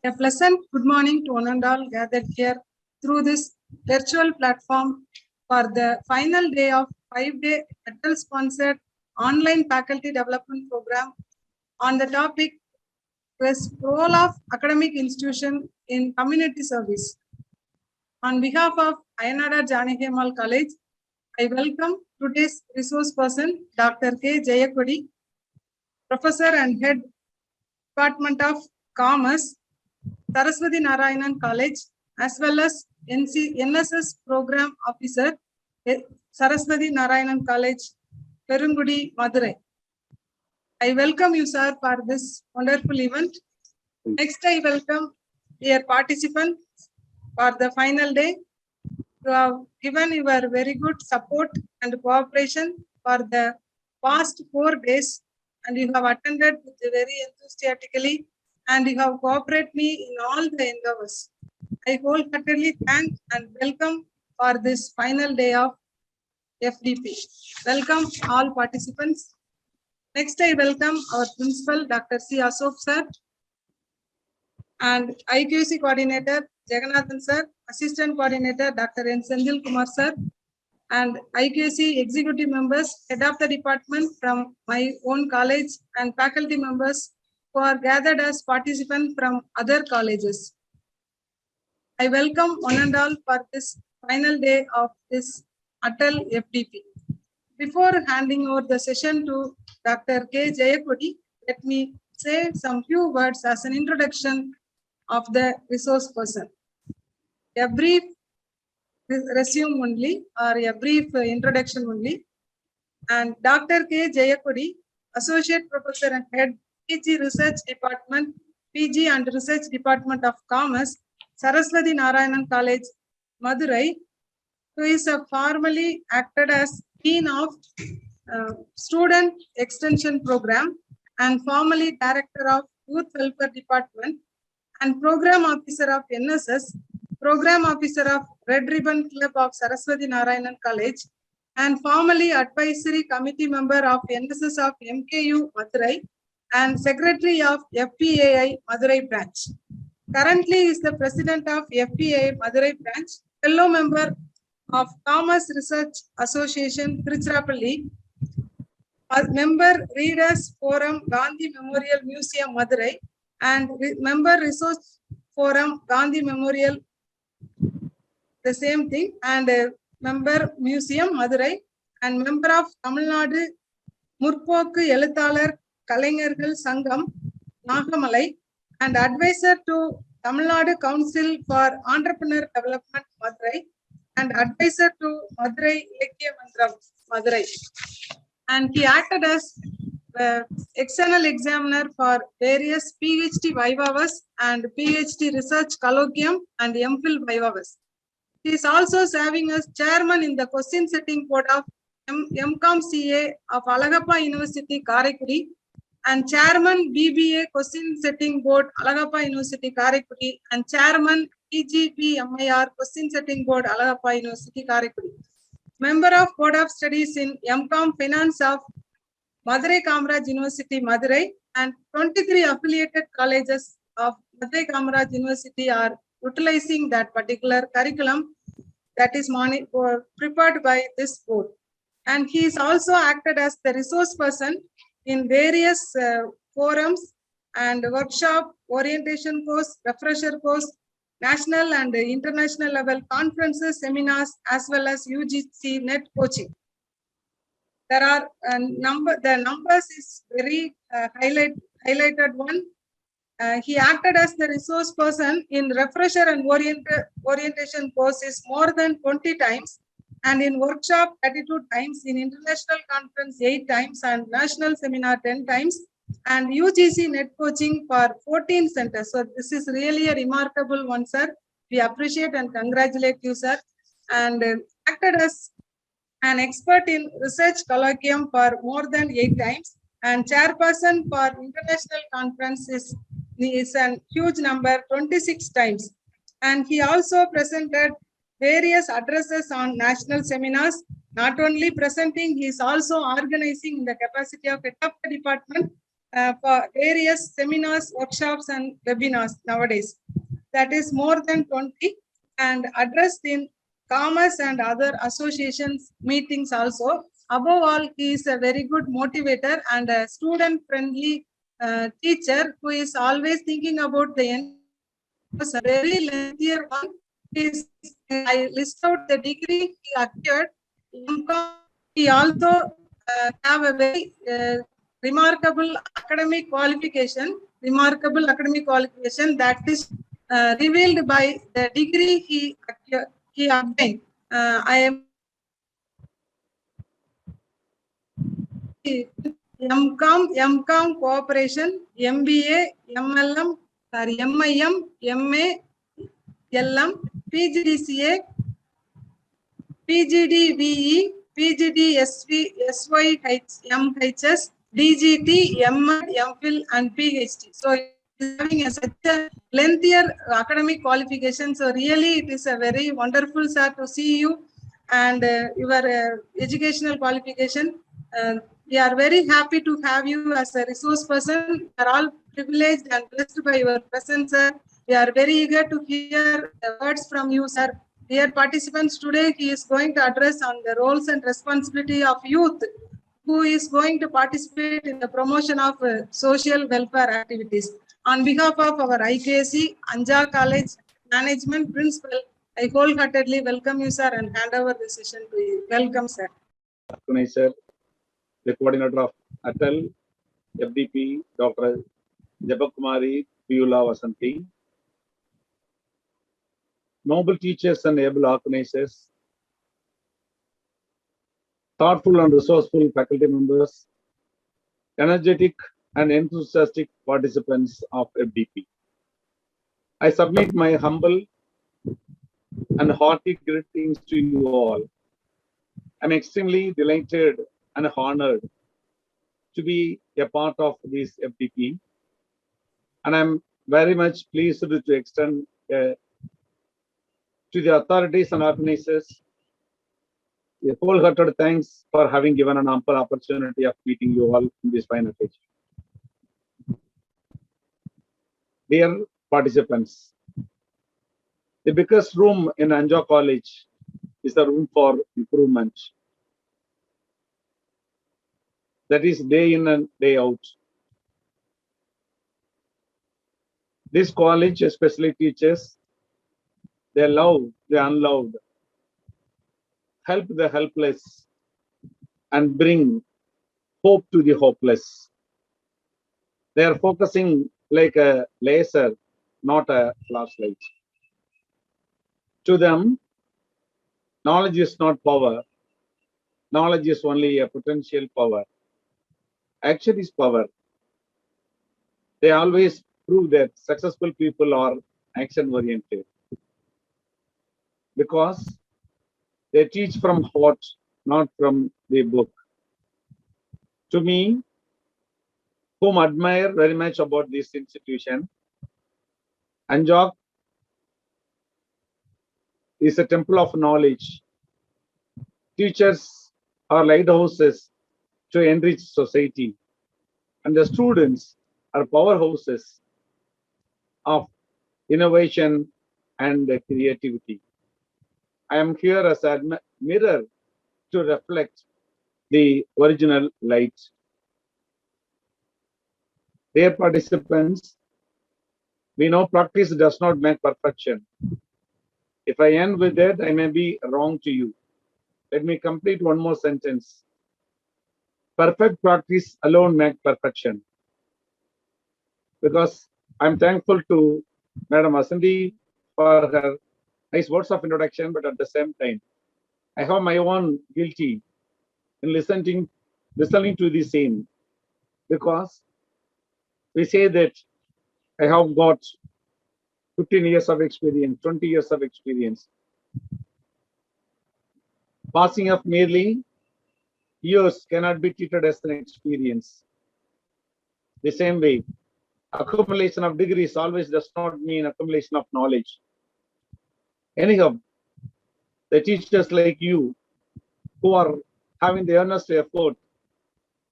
A pleasant good morning to one and all gathered here through this virtual platform for the final day of 5-day Atal-sponsored online faculty development program on the topic role of academic institution in community service. On behalf of Ayanada Janakiammal College, I welcome today's resource person, Dr. K. Jayakodi, Professor and Head Department of Commerce, Saraswati Narayanan College, as well as NSS Program Officer, Saraswati Narayanan College, Perungudi, Madurai. I welcome you, sir, for this wonderful event. Next, I welcome dear participants for the final day. You have given your very good support and cooperation for the past 4 days, and you have attended very enthusiastically, and you have cooperated me in all the endeavors. I wholeheartedly thank and welcome for this final day of FDP. Welcome all participants. Next, I welcome our principal, Dr. C. Asop sir, and IQC coordinator, Jagannathan sir, assistant coordinator, Dr. N. Senthil Kumar sir, and IQC executive members, head of the department from my own college, and faculty members who are gathered as participants from other colleges. I welcome one and all for this final day of this Atal FDP. Before handing over the session to Dr. K. Jayakodi, let me say some few words as an introduction of the resource person. A brief resume only, or a brief introduction only. And Dr. K. Jayakodi, Associate Professor and Head PG Research Department, PG and Research Department of Commerce, Saraswati Narayanan College, Madurai, who is formally acted as Dean of Student Extension Program and formerly Director of Youth Welfare Department and Program Officer of NSS, Program Officer of Red Ribbon Club of Saraswati Narayanan College, and formerly Advisory Committee Member of NSS of MKU Madurai and Secretary of FPAI Madurai Branch. Currently is the President of FPAI Madurai Branch, fellow member of Commerce Research Association Tiruchirappalli, member Readers Forum Gandhi Memorial Museum Madurai, and member Resource Forum Gandhi Memorial, the same thing, and member Museum Madurai, and member of Tamil Nadu Murpokku Eluthalar Kalaingargal Sangam Nagamalai, and advisor to Tamil Nadu Council for Entrepreneur Development Madurai, and advisor to Madurai Ilakkiya Mandram Madurai. And he acted as external examiner for various PhD Vivavas and PhD Research Colloquium and MPhil Vivavas. He is also serving as chairman in the question setting board of MCOM CA of Alagappa University, Karaikudi, and chairman BBA question setting board, Alagappa University, Karaikudi, and chairman PGP MIR question setting board, Alagappa University, Karaikudi. Member of Board of Studies in MCOM Finance of Madurai Kamaraj University, Madurai, and 23 affiliated colleges of Madurai Kamaraj University are utilizing that particular curriculum that is prepared by this board. And he is also acted as the resource person in various forums and workshop, orientation course, refresher course, national and international level conferences, seminars, as well as UGC net coaching. There are the numbers is very highlighted one. He acted as the resource person in refresher and orientation courses more than 20 times, and in workshop 32 times, in international conference 8 times, and national seminar 10 times, and UGC net coaching for 14 centers. So this is really a remarkable one, sir. We appreciate and congratulate you, sir. And acted as an expert in research colloquium for more than 8 times, and chairperson for international conference is a huge number, 26 times. And he also presented various addresses on national seminars. Not only presenting, he is also organizing in the capacity of head of the department for various seminars, workshops, and webinars nowadays. That is more than 20 and addressed in commerce and other associations meetings also. Above all, he is a very good motivator and a student-friendly teacher who is always thinking about the end. A very lengthier one is I list out the degree he acquired. He also have a very remarkable academic qualification. That is revealed by the degree he obtained. I am MCom Cooperation, MBA, MLM, MIM, MA, LM, PGDCA, PGDVE, PGDSYMHS, DGT, MAD, MPhil, and PhD. So it is having such a lengthier academic qualification. So really, it is a very wonderful, sir, to see you and your educational qualification. We are very happy to have you as a resource person. We are all privileged and blessed by your presence, sir. We are very eager to hear words from you, sir. Dear participants, today he is going to address on the roles and responsibility of youth who is going to participate in the promotion of social welfare activities. On behalf of our IKC, Anja College Management Principal, I wholeheartedly welcome you, sir, and hand over the session to you. Welcome, sir. Sir, the coordinator of ATAL, FDP, Dr. Jabakumari Piula Vasanti, noble teachers and able organizers, thoughtful and resourceful faculty members, energetic and enthusiastic participants of FDP. I submit my humble and hearty greetings to you all. I'm extremely delighted and honored to be a part of this FDP, and I'm very much pleased to extend to the authorities and organizers a wholehearted thanks for having given an ample opportunity of meeting you all in this fine occasion. Dear participants, the biggest room in Anja College is the room for improvement. That is day in and day out. This college especially teaches the loved, the unloved, help the helpless, and bring hope to the hopeless. They are focusing like a laser, not a flashlight. To them, knowledge is not power. Knowledge is only a potential power. Action is power. They always prove that successful people are action-oriented because they teach from heart, not from the book. To me, whom admire very much about this institution, Anja is a temple of knowledge. Teachers are lighthouses to enrich society, and the students are powerhouses of innovation and creativity. I am here as a mirror to reflect the original light. Dear participants, we know practice does not make perfection. If I end with that, I may be wrong to you. Let me complete one more sentence. Perfect practice alone makes perfection. Because I'm thankful to Madam Asandi for her nice words of introduction, but at the same time, I have my own guilty in listening to the same, because we say that I have got 15 years of experience, 20 years of experience. Passing of merely years cannot be treated as an experience. The same way, accumulation of degrees always does not mean accumulation of knowledge. Anyhow, the teachers like you who are having the earnest effort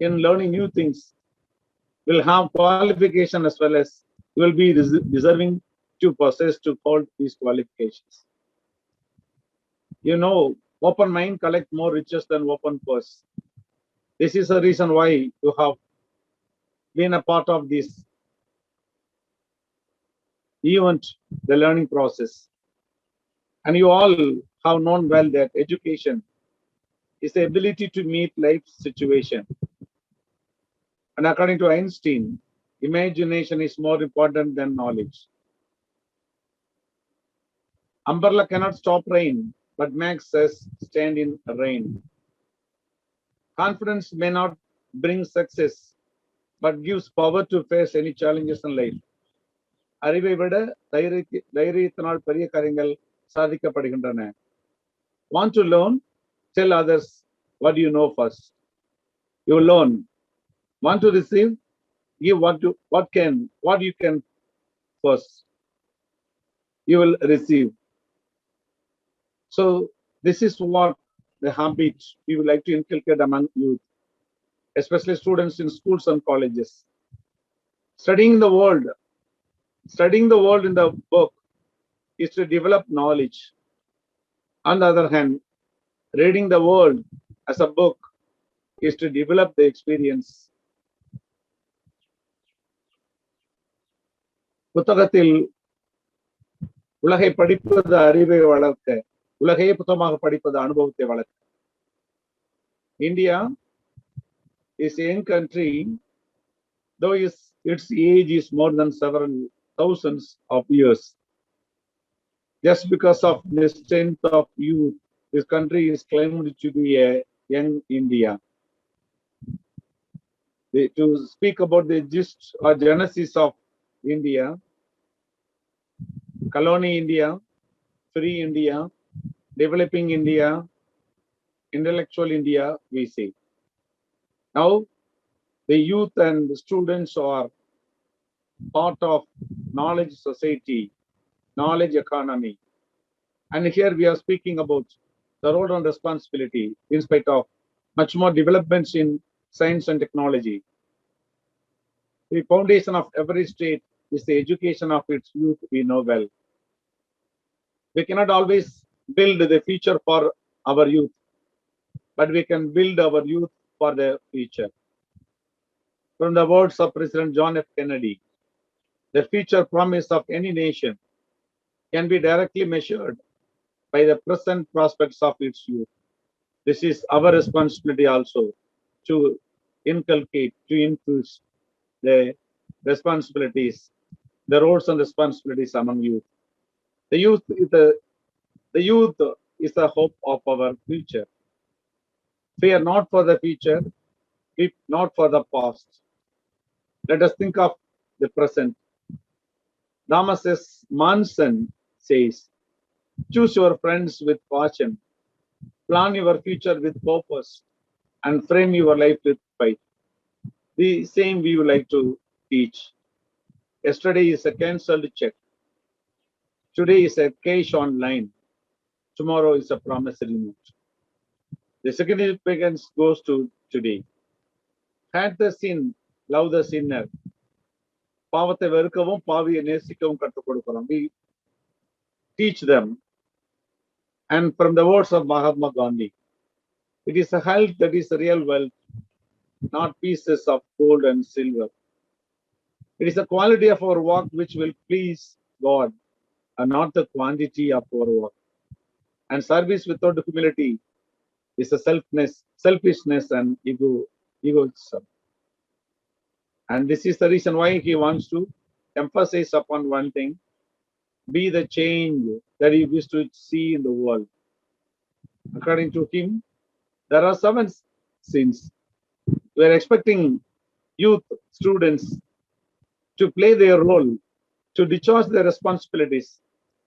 in learning new things will have qualification as well as you will be deserving to possess to hold these qualifications. You know, open mind collect more riches than open purse. This is the reason why you have been a part of this event, the learning process. And you all have known well that education is the ability to meet life's situation. And according to Einstein, imagination is more important than knowledge. Umbrella cannot stop rain, but makes us stand in rain. Confidence may not bring success, but gives power to face any challenges in life. அறிவை விட தைரியத்தினால் பெரிய காரியங்கள் சாதிக்கப்படுகின்றன. Want to learn? Tell others what you know first. You learn. Want to receive? Give what you can first. You will receive. So this is what the habit we would like to inculcate among youth, especially students in schools and colleges. Studying the world in the book is to develop knowledge. On the other hand, reading the world as a book is to develop the experience. புத்தகத்தில் உலகை படிப்பது அறிவை வளர்க்க, உலகையே புத்தகமாக படிப்பது அனுபவத்தை வளர்க்க. India is a young country, though its age is more than several thousands of years. Just because of the strength of youth, this country is claimed to be a young India. To speak about the gist or genesis of India, colony India, free India, developing India, intellectual India, we say. Now, the youth and the students are part of knowledge society, knowledge economy. And here we are speaking about the role and responsibility in spite of much more developments in science and technology. The foundation of every state is the education of its youth, we know well. We cannot always build the future for our youth, but we can build our youth for the future. From the words of President John F. Kennedy, the future promise of any nation can be directly measured by the present prospects of its youth. This is our responsibility also to inculcate, to infuse the responsibilities, the roles and responsibilities among youth. The youth is the hope of our future. Fear not for the future, weep not for the past. Let us think of the present. Thomas S. Manson says, choose your friends with caution, plan your future with purpose, and frame your life with faith. The same we would like to teach. Yesterday is a cancelled check. Today is a cash online. Tomorrow is a promissory note. The significance goes to today. Hate the sin, love the sinner. பாவத்தை வெறுக்கவும் பாவியை நேசிக்கவும் கற்றுக் கொடுக்கிறோம். We teach them. And from the words of Mahatma Gandhi, it is a health that is real wealth, not pieces of gold and silver. It is the quality of our work which will please God and not the quantity of our work. And service without humility is a selfishness and egoism. And this is the reason why he wants to emphasize upon one thing: be the change that he wishes to see in the world. According to him, there are 7 sins. We are expecting youth students to play their role, to discharge their responsibilities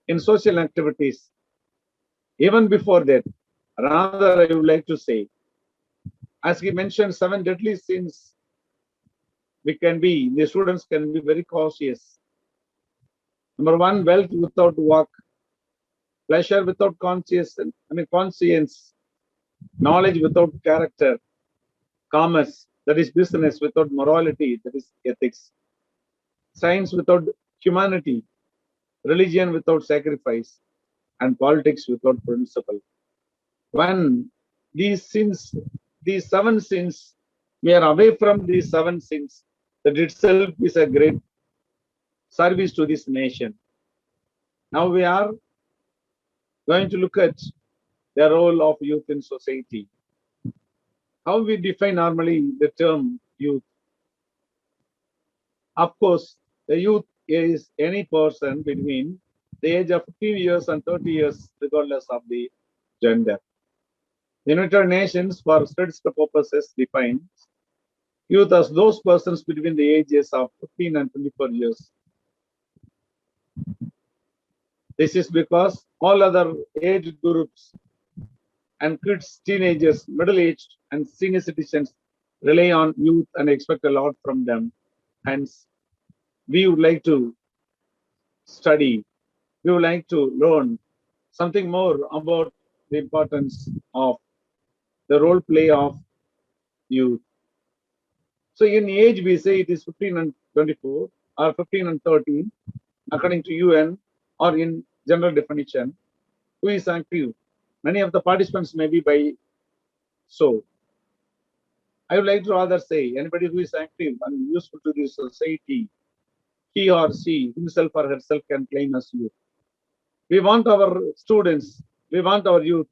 in social activities. Even before that, rather I would like to say, as he mentioned 7 deadly sins, the students can be very cautious. Number 1, wealth without work, pleasure without conscience, knowledge without character, commerce that is business without morality, that is ethics, science without humanity, religion without sacrifice, and politics without principle. When these sins, these seven sins, we are away from these seven sins, that itself is a great service to this nation. Now we are going to look at the role of youth in society. How we define normally the term youth. Of course, the youth is any person between the age of 15 years and 30 years, regardless of the gender. The United Nations, for statistical purposes, defines youth as those persons between the ages of 15 and 24 years. This is because all other age groups and kids, teenagers, middle-aged, and senior citizens rely on youth and expect a lot from them. Hence, we would like to study, we would like to learn something more about the importance of the role play of youth. So in age, we say it is 15 and 24 or 15 and 13, according to UN or in general definition. Who is active? Many of the participants may be by so. I would like to rather say anybody who is active and useful to the society, he or she, himself or herself can claim as youth. We want our students, we want our youth.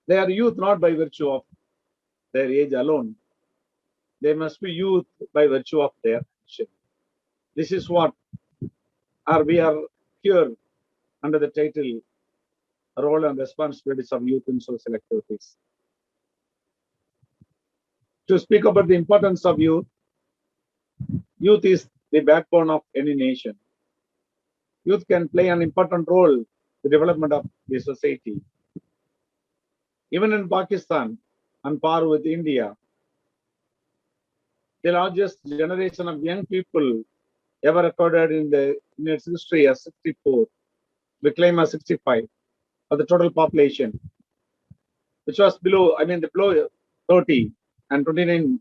They are youth not by virtue of their age alone. They must be youth by virtue of their action. This is what we are here under the title Role and Responsibilities of Youth in Social Activities. To speak about the importance of youth, youth is the backbone of any nation. Youth can play an important role in the development of the society. Even in Pakistan, on par with India, the largest generation of young people ever recorded in its history as 64, we claim as 65 of the total population, which was below 30 and 29.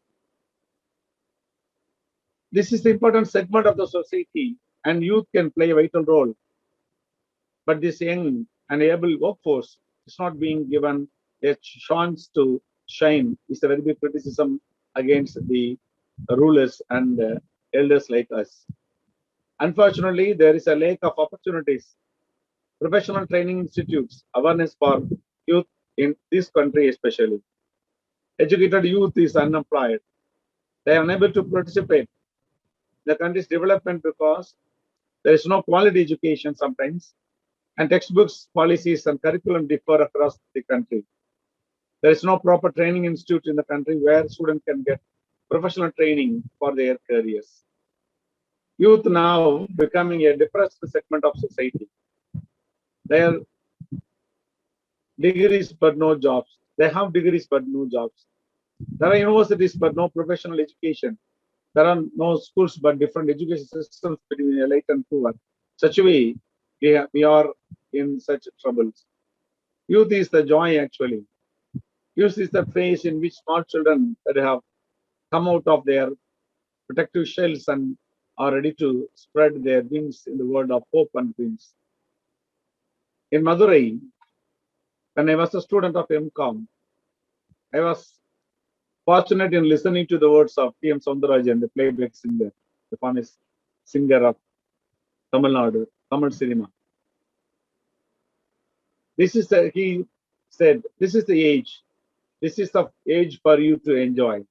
This is the important segment of the society, and youth can play a vital role. But this young and able workforce is not being given a chance to shine. Is a very big criticism against the rulers and elders like us. Unfortunately, there is a lack of opportunities. Professional training institutes, awareness for youth in this country especially. Educated youth is unemployed. They are unable to participate in the country's development because there is no quality education sometimes, and textbooks, policies, and curriculum differ across the country. There is no proper training institute in the country where students can get professional training for their careers. Youth now becoming a depressed segment of society. They are degrees but no jobs. They have degrees but no jobs. There are universities but no professional education. There are no schools but different education systems between elite and poor. Such a way, we are in such troubles. Youth is the joy actually. Youth is the phase in which small children that have come out of their protective shells and are ready to spread their wings in the world of hope and dreams. In Madurai, when I was a student of MCOM, I was fortunate in listening to the words of T.M. Soundarajan, the playback singer, the famous singer of Tamil Nadu, Tamil cinema. He said, this is the age. This is the age for you to enjoy.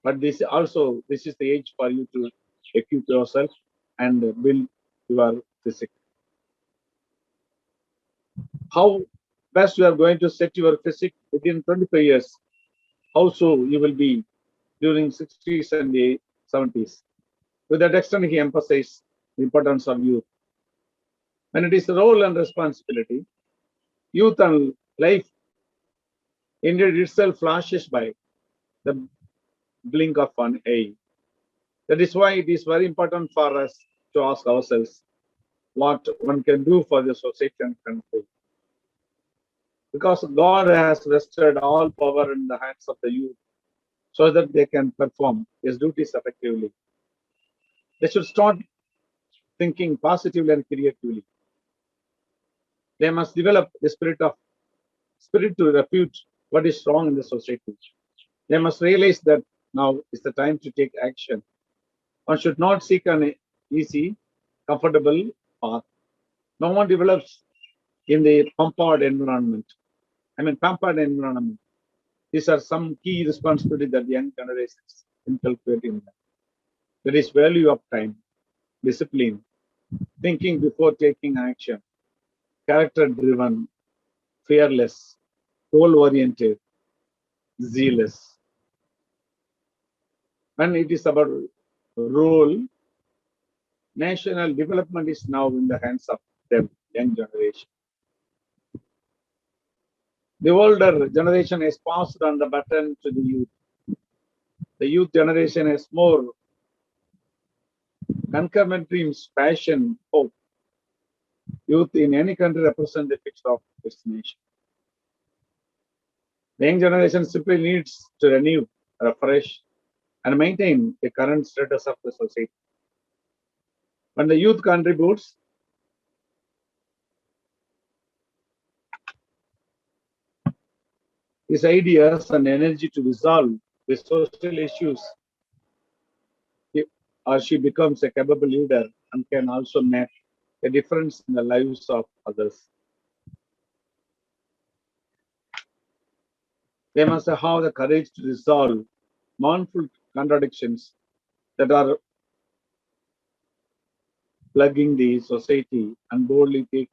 But this is the age for you to equip yourself and build your physique. How best you are going to set your physique within 25 years, how so you will be during 60s and the 70s. To that extent, he emphasized the importance of youth. When it is role and responsibility, youth and life, indeed itself flashes by the blink of an eye. That is why it is very important for us to ask ourselves what one can do for the society and country. because God has vested all power in the hands of the youth so that they can perform his duties effectively. They should start thinking positively and creatively. They must develop the spirit to refute what is wrong in the society. They must realize that now is the time to take action. One should not seek an easy, comfortable path. No one develops in the pampered environment. These are some key responsibilities that the young generation is inculcating. That is value of time, discipline, thinking before taking action, character-driven, fearless, goal-oriented, zealous. When it is about role, national development is now in the hands of them, young generation. The older generation has passed on the baton to the youth. The youth generation has more concurrent dreams, passion, hope. Youth in any country represent the picture of its nation. The young generation simply needs to renew, refresh, and maintain the current status of the society. When the youth contributes, his ideas and energy to resolve the social issues, he or she becomes a capable leader and can also make a difference in the lives of others. They must have the courage to resolve mournful contradictions that are plaguing the society and boldly take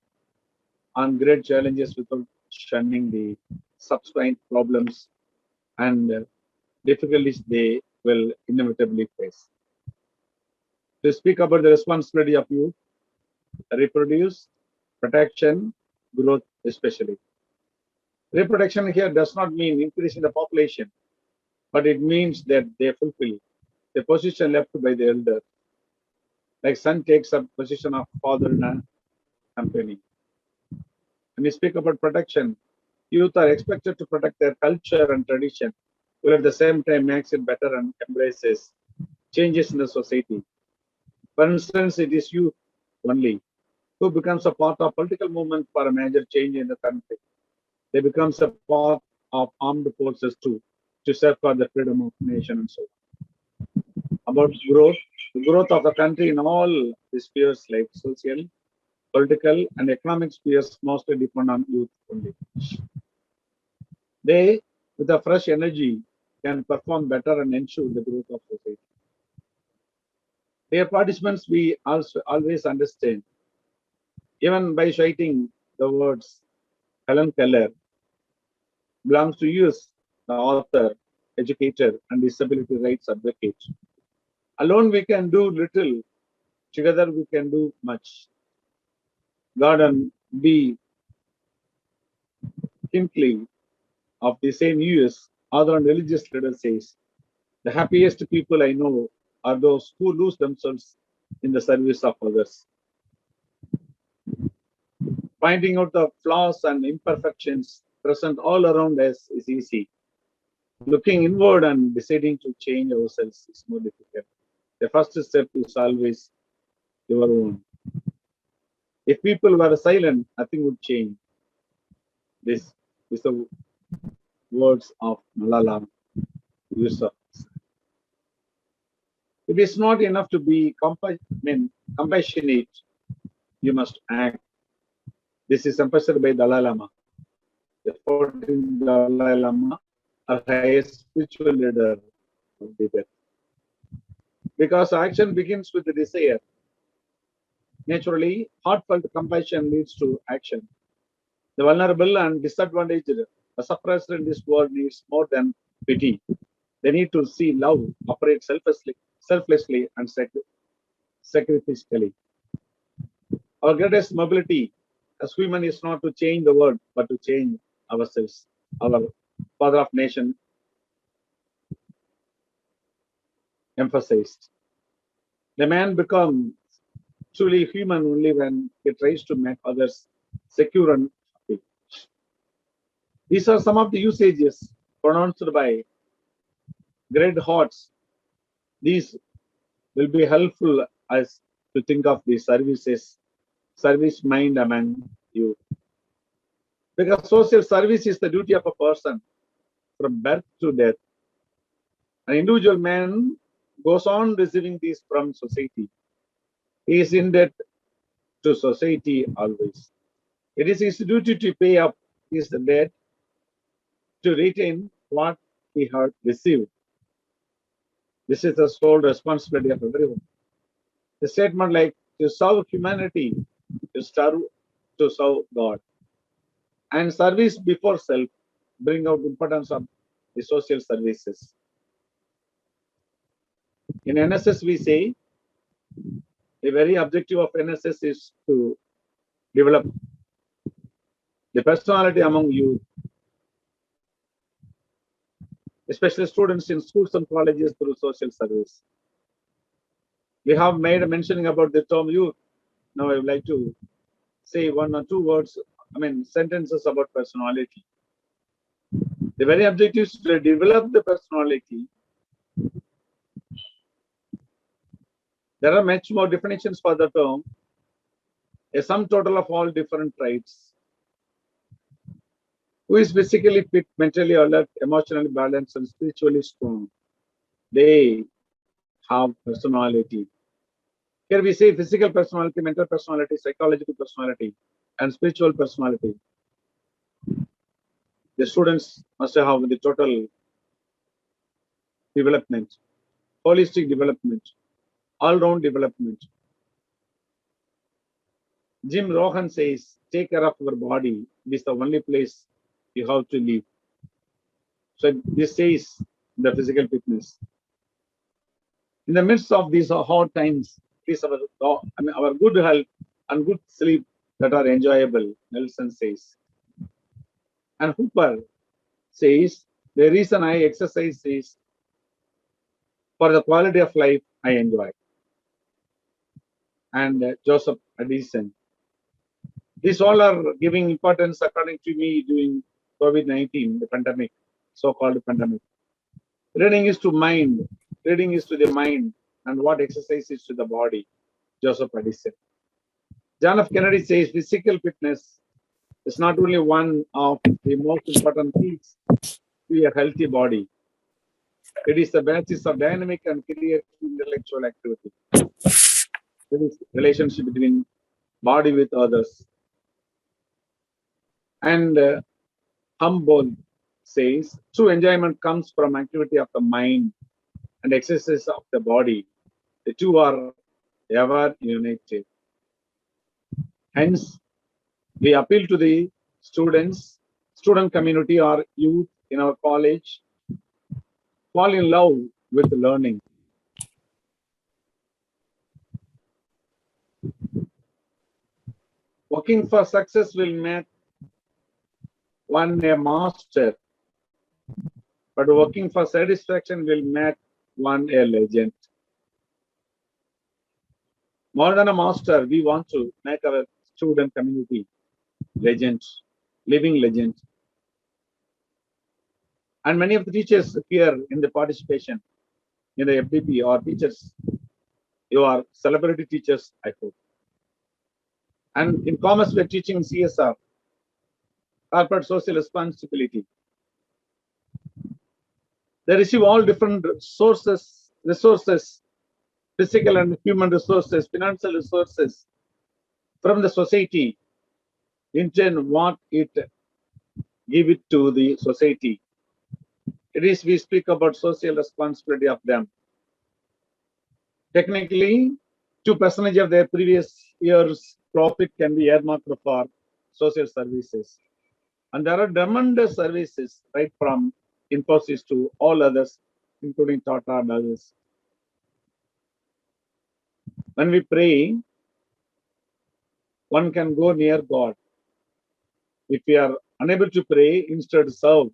on great challenges without shunning the subsequent problems and difficulties they will inevitably face. To speak about the responsibility of youth, reproduce, protection, growth especially. Reproduction here does not mean increasing the population, but it means that they fulfill the position left by the elder. Like son takes up position of father in a company. When we speak about protection, youth are expected to protect their culture and tradition, while at the same time makes it better and embraces changes in the society. For instance, it is youth only who becomes a part of political movement for a major change in the country. They becomes a part of armed forces too, to safeguard the freedom of nation and so on. About growth, the growth of the country in all the spheres like social, political, and economic spheres mostly depend on youth only. They, with a fresh energy, can perform better and ensure the growth of society. Dear participants, we also always understand, even by citing the words Helen Keller, belongs to US, the author, educator, and disability rights advocate. Alone we can do little, together we can do much. Gordon B. Hinckley of the same US, author and religious leader says, the happiest people I know are those who lose themselves in the service of others. Finding out the flaws and imperfections present all around us is easy. Looking inward and deciding to change ourselves is more difficult. The first step is always your own. If people were silent, nothing would change. This is the words of Malala Yousafzai. It is not enough to be compassionate. You must act. This is emphasized by Dalai Lama. The 14th Dalai Lama, our highest spiritual leader of the Tibet. Because action begins with the desire. Naturally, heartfelt compassion leads to action. The vulnerable and disadvantaged, the suppressed in this world needs more than pity. They need to see love operate selflessly and sacrificially. Our greatest mobility as human is not to change the world, but to change ourselves. Our Father of Nation emphasized. The man becomes truly human only when he tries to make others secure and happy. These are some of the usages pronounced by great hearts. These will be helpful as to think of the services, service mind among you. Because social service is the duty of a person from birth to death. An individual man goes on receiving these from society. He is in debt to society always. It is his duty to pay up his debt to retain what he had received. This is the sole responsibility of everyone. The statement like to serve humanity, to serve God. And service before self bring out importance of the social services. In NSS, we say the very objective of NSS is to develop the personality among youth, especially students in schools and colleges through social service. We have made a mentioning about the term youth. Now I would like to say one or two words, sentences about personality. The very objective is to develop the personality. There are much more definitions for the term. A sum total of all different traits. Who is physically fit, mentally alert, emotionally balanced, and spiritually strong? They have personality. Here we say physical personality, mental personality, psychological personality, and spiritual personality. The students must have the total development, holistic development, all-round development. Jim Rohan says, take care of your body. It is the only place you have to live. So this says the physical fitness. In the midst of these hard times, it is our good health and good sleep that are enjoyable, Nelson says. And Hooper says, the reason I exercise is for the quality of life I enjoy. And Joseph Addison. These all are giving importance, according to me, during COVID-19, the pandemic, so-called pandemic. Reading is to mind. Reading is to the mind, and what exercise is to the body. Joseph Addison. John F. Kennedy says physical fitness is not only one of the most important keys to a healthy body. It is the basis of dynamic and creative intellectual activity. It is relationship between body with others. And Humboldt says true enjoyment comes from activity of the mind and exercise of the body. The two are ever united. Hence, we appeal to the students, student community or youth in our college, fall in love with learning. Working for success will make one a master, but working for satisfaction will make one a legend. More than a master, we want to make our student community legends, living legends. And many of the teachers here in the participation in the FDP are teachers. You are celebrity teachers, I hope. And in commerce, we're teaching CSR, corporate social responsibility. They receive all different resources, physical and human resources, financial resources from the society. In turn, what it give it to the society. It is we speak about social responsibility of them. Technically, 2% of their previous year's profit can be earmarked for social services. And there are tremendous services right from Infosys to all others, including Tata and others. When we pray, one can go near God. If we are unable to pray, instead serve,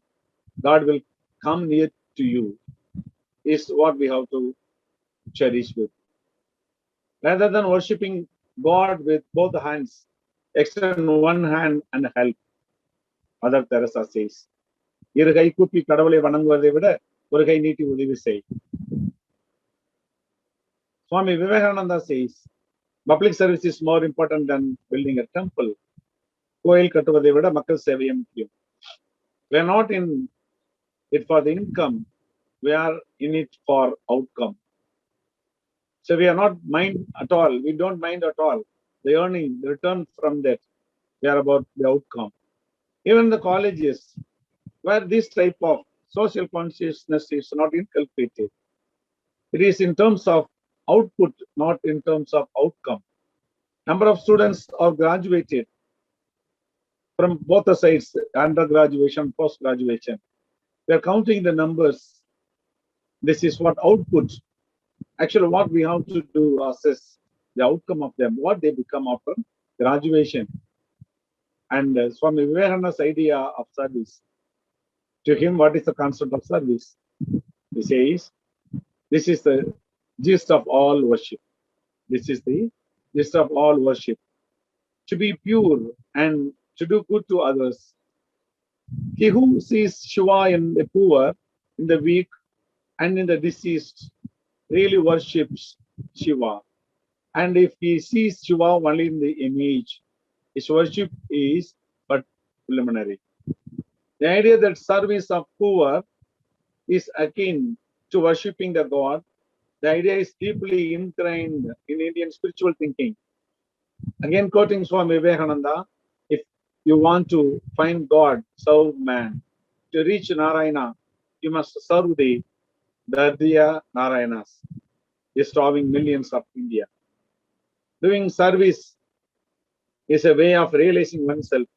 God will come near to you, is what we have to cherish with. Rather than worshipping God with both hands, extend one hand and help. Mother Teresa says. இரு கை கூப்பி கடவுளை வணங்குவதை விட ஒரு கை நீட்டி உதவி செய். Swami Vivekananda says, public service is more important than building a temple. கோயில் கட்டுவதை விட மக்கள் சேவையே முக்கியம். We are not in it for the income. We are in it for outcome. So we are not mind at all. We don't mind at all the earning, the return from that. We are about the outcome. Even the colleges where this type of social consciousness is not inculcated. It is in terms of output, not in terms of outcome. Number of students are graduated from both the sides, undergraduation, post-graduation. We are counting the numbers. This is what output. Actually, what we have to do assess the outcome of them, what they become after graduation. And Swami Vivekananda's idea of service. To him, what is the concept of service? He says, this is the gist of all worship. This is the gist of all worship. To be pure and to do good to others. He who sees Shiva in the poor, in the weak, and in the deceased really worships Shiva. And if he sees Shiva only in the image, his worship is but preliminary. The idea that service of poor is akin to worshipping the God, the idea is deeply ingrained in Indian spiritual thinking. Again, quoting Swami Vivekananda, if you want to find God, serve man. To reach Narayana, you must serve the Dardiya Narayanas, the starving millions of India. Doing service is a way of realizing oneself.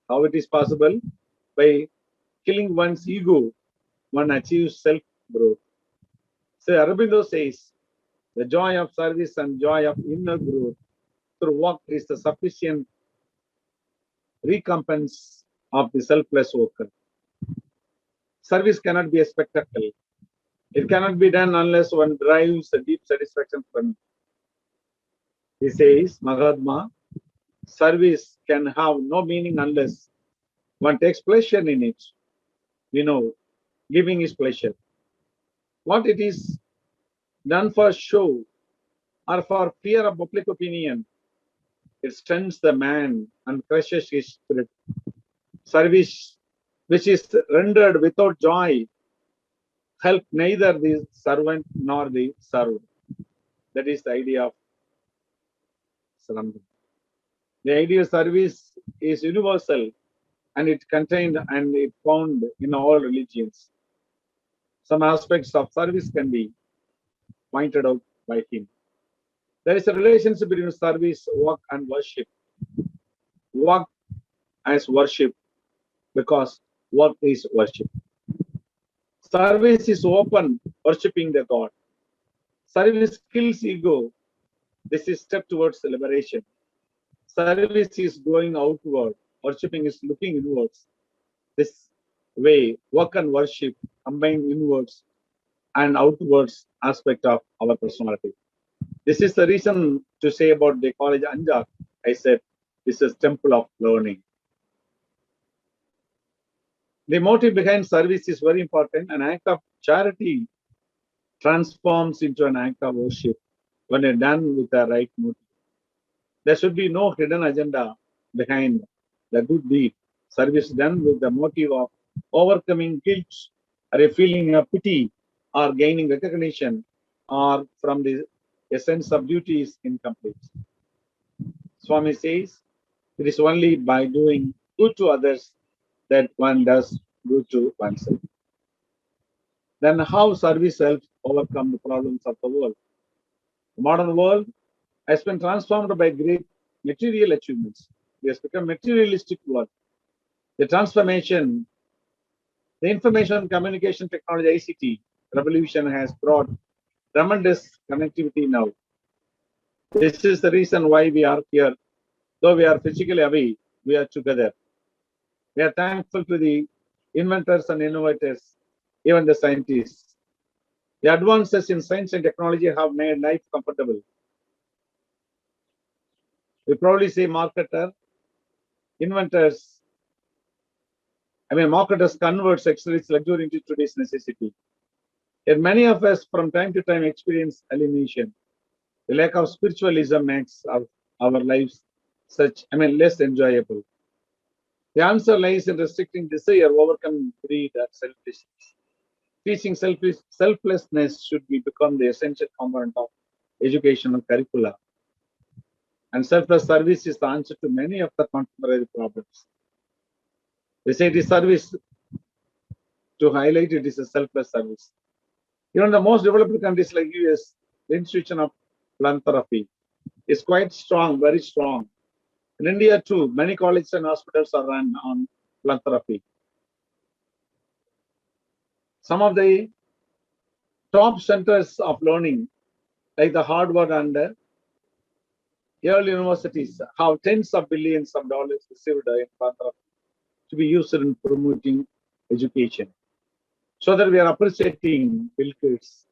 How it is possible? By killing one's ego, one achieves self-growth. So Aurobindo says, the joy of service and joy of inner growth through work is the sufficient recompense of the selfless worker. Service cannot be a spectacle. It cannot be done unless one derives a deep satisfaction from it. He says, Mahatma, service can have no meaning unless one takes pleasure in it. You know, giving is pleasure. What it is done for show or for fear of public opinion, it stunts the man and crushes his spirit. Service which is rendered without joy help neither the servant nor the served. That is the idea of surrender. The idea of service is universal and it contained and it found in all religions. Some aspects of service can be pointed out by him. There is a relationship between service, work, and worship. Work as worship because work is worship. Service is open, worshipping the God. Service kills ego. This is step towards liberation. Service is going outward. Worshipping is looking inwards. This way, work and worship combine inwards and outwards aspect of our personality. This is the reason to say about the college Anjar. I said, this is temple of learning. The motive behind service is very important. An act of charity transforms into an act of worship when it's done with the right motive. There should be no hidden agenda behind the good deed. Service done with the motive of overcoming guilt or a feeling of pity or gaining recognition or from the sense of duty is incomplete. Swami says, it is only by doing good to others that one does good to oneself. Then how service helps overcome the problems of the world? The modern world has been transformed by great material achievements. It has become materialistic world. The transformation, the information communication technology ICT revolution has brought tremendous connectivity now. This is the reason why we are here. Though we are physically away, we are together. We are thankful to the inventors and innovators, even the scientists. The advances in science and technology have made life comfortable. We probably say marketer, inventors, marketers convert yesterday's luxury into today's necessity. Yet many of us from time to time experience alienation. The lack of spiritualism makes our lives less enjoyable. The answer lies in restricting desire, overcoming greed and selfishness. Teaching selflessness should become the essential component of educational curricula. And selfless service is the answer to many of the contemporary problems. They say it is service. To highlight it is a selfless service. Even the most developed countries like US, the institution of philanthropy is quite strong, very strong. In India too, many colleges and hospitals are run on philanthropy. Some of the top centers of learning, like the Harvard and Yale universities, have tens of billions of dollars received in philanthropy to be used in promoting education. So that we are appreciating Bill Gates,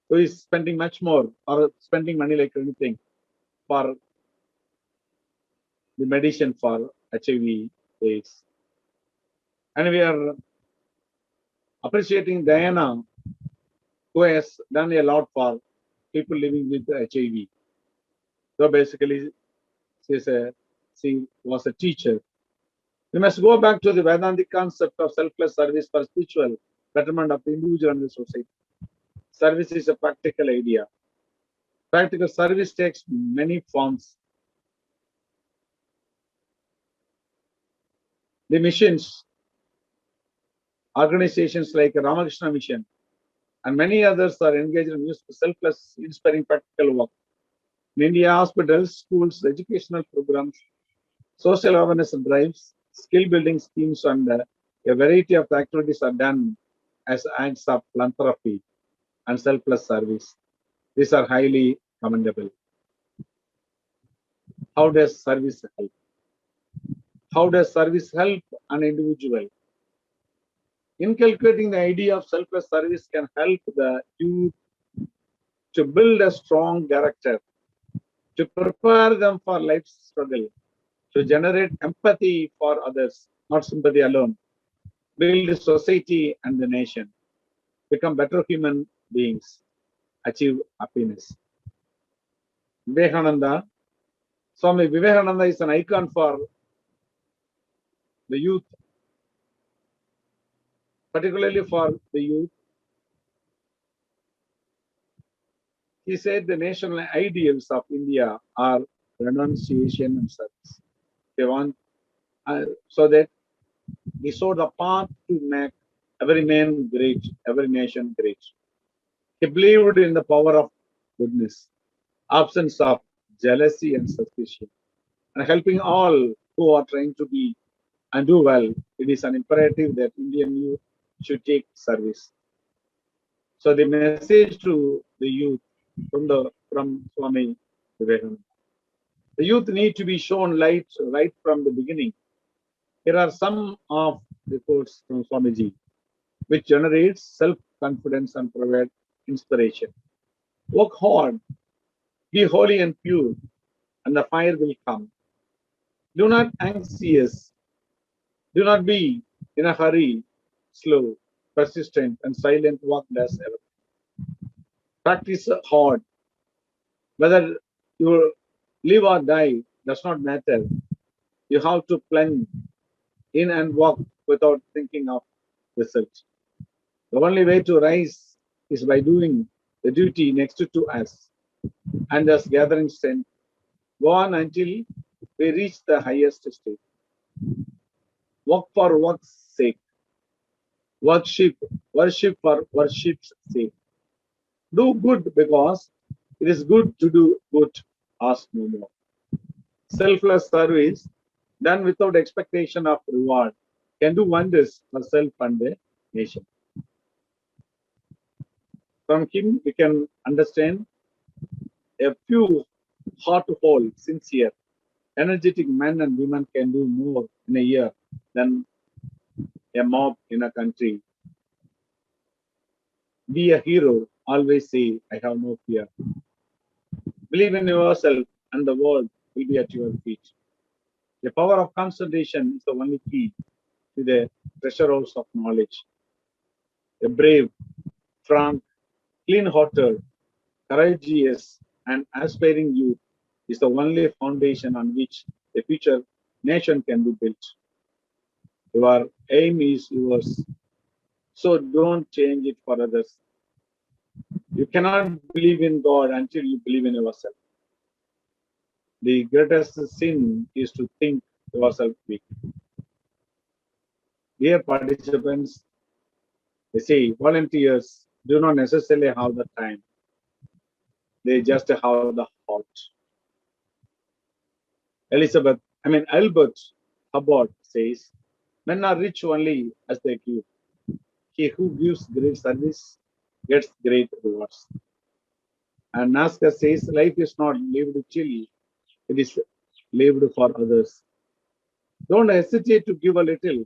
who is spending much more or spending money like anything for the medicine for HIV/AIDS. And we are appreciating Diana, who has done a lot for people living with HIV. So basically, she was a teacher. We must go back to the Vedantic concept of selfless service for spiritual betterment of the individual and the society. Service is a practical idea. Practical service takes many forms. The missions, organizations like Ramakrishna Mission, and many others are engaged in selfless, inspiring practical work. In India, hospitals, schools, educational programs, social awareness drives, skill building schemes, and a variety of activities are done as acts of philanthropy and selfless service. These are highly commendable. How does service help? How does service help an individual? Inculcating the idea of selfless service can help the youth to build a strong character, to prepare them for life's struggle, to generate empathy for others, not sympathy alone, build society and the nation, become better human beings, achieve happiness. Vivekananda, Swami Vivekananda is an icon for the youth, particularly for the youth. He said the national ideals of India are renunciation and service. They want so that he showed the path to make every man great, every nation great. He believed in the power of goodness, absence of jealousy and suspicion, and helping all who are trying to be and do well. It is an imperative that Indian youth should take service. So the message to the youth from Swami Vivekananda. The youth need to be shown light right from the beginning. Here are some of the quotes from Swamiji, which generates self-confidence and provide inspiration. Work hard, be holy and pure, and the fire will come. Do not anxious, do not be in a hurry, slow, persistent, and silent work does everything. Practice hard. Whether you live or die does not matter. You have to plunge in and walk without thinking of results. The only way to rise is by doing the duty next to us and thus gathering strength. Go on until we reach the highest state. Work for work's sake. Worship for worship's sake. Do good because it is good to do good. Ask no more. Selfless service done without expectation of reward can do wonders for self and the nation. From him, we can understand a few heart-whole, sincere, energetic men and women can do more in a year than a mob in a country. Be a hero. Always say, I have no fear. Believe in yourself and the world will be at your feet. The power of concentration is the only key with a treasure house of knowledge. A brave, frank, clean-hearted, courageous, and aspiring youth is the only foundation on which a future nation can be built. Your aim is yours, so don't change it for others. You cannot believe in God until you believe in yourself. The greatest sin is to think yourself weak. Dear participants, they say volunteers do not necessarily have the time. They just have the heart. Albert Hubbard says, men are rich only as they give. He who gives great service gets great rewards. And Nazca says, life is not lived chill, it is lived for others. Don't hesitate to give a little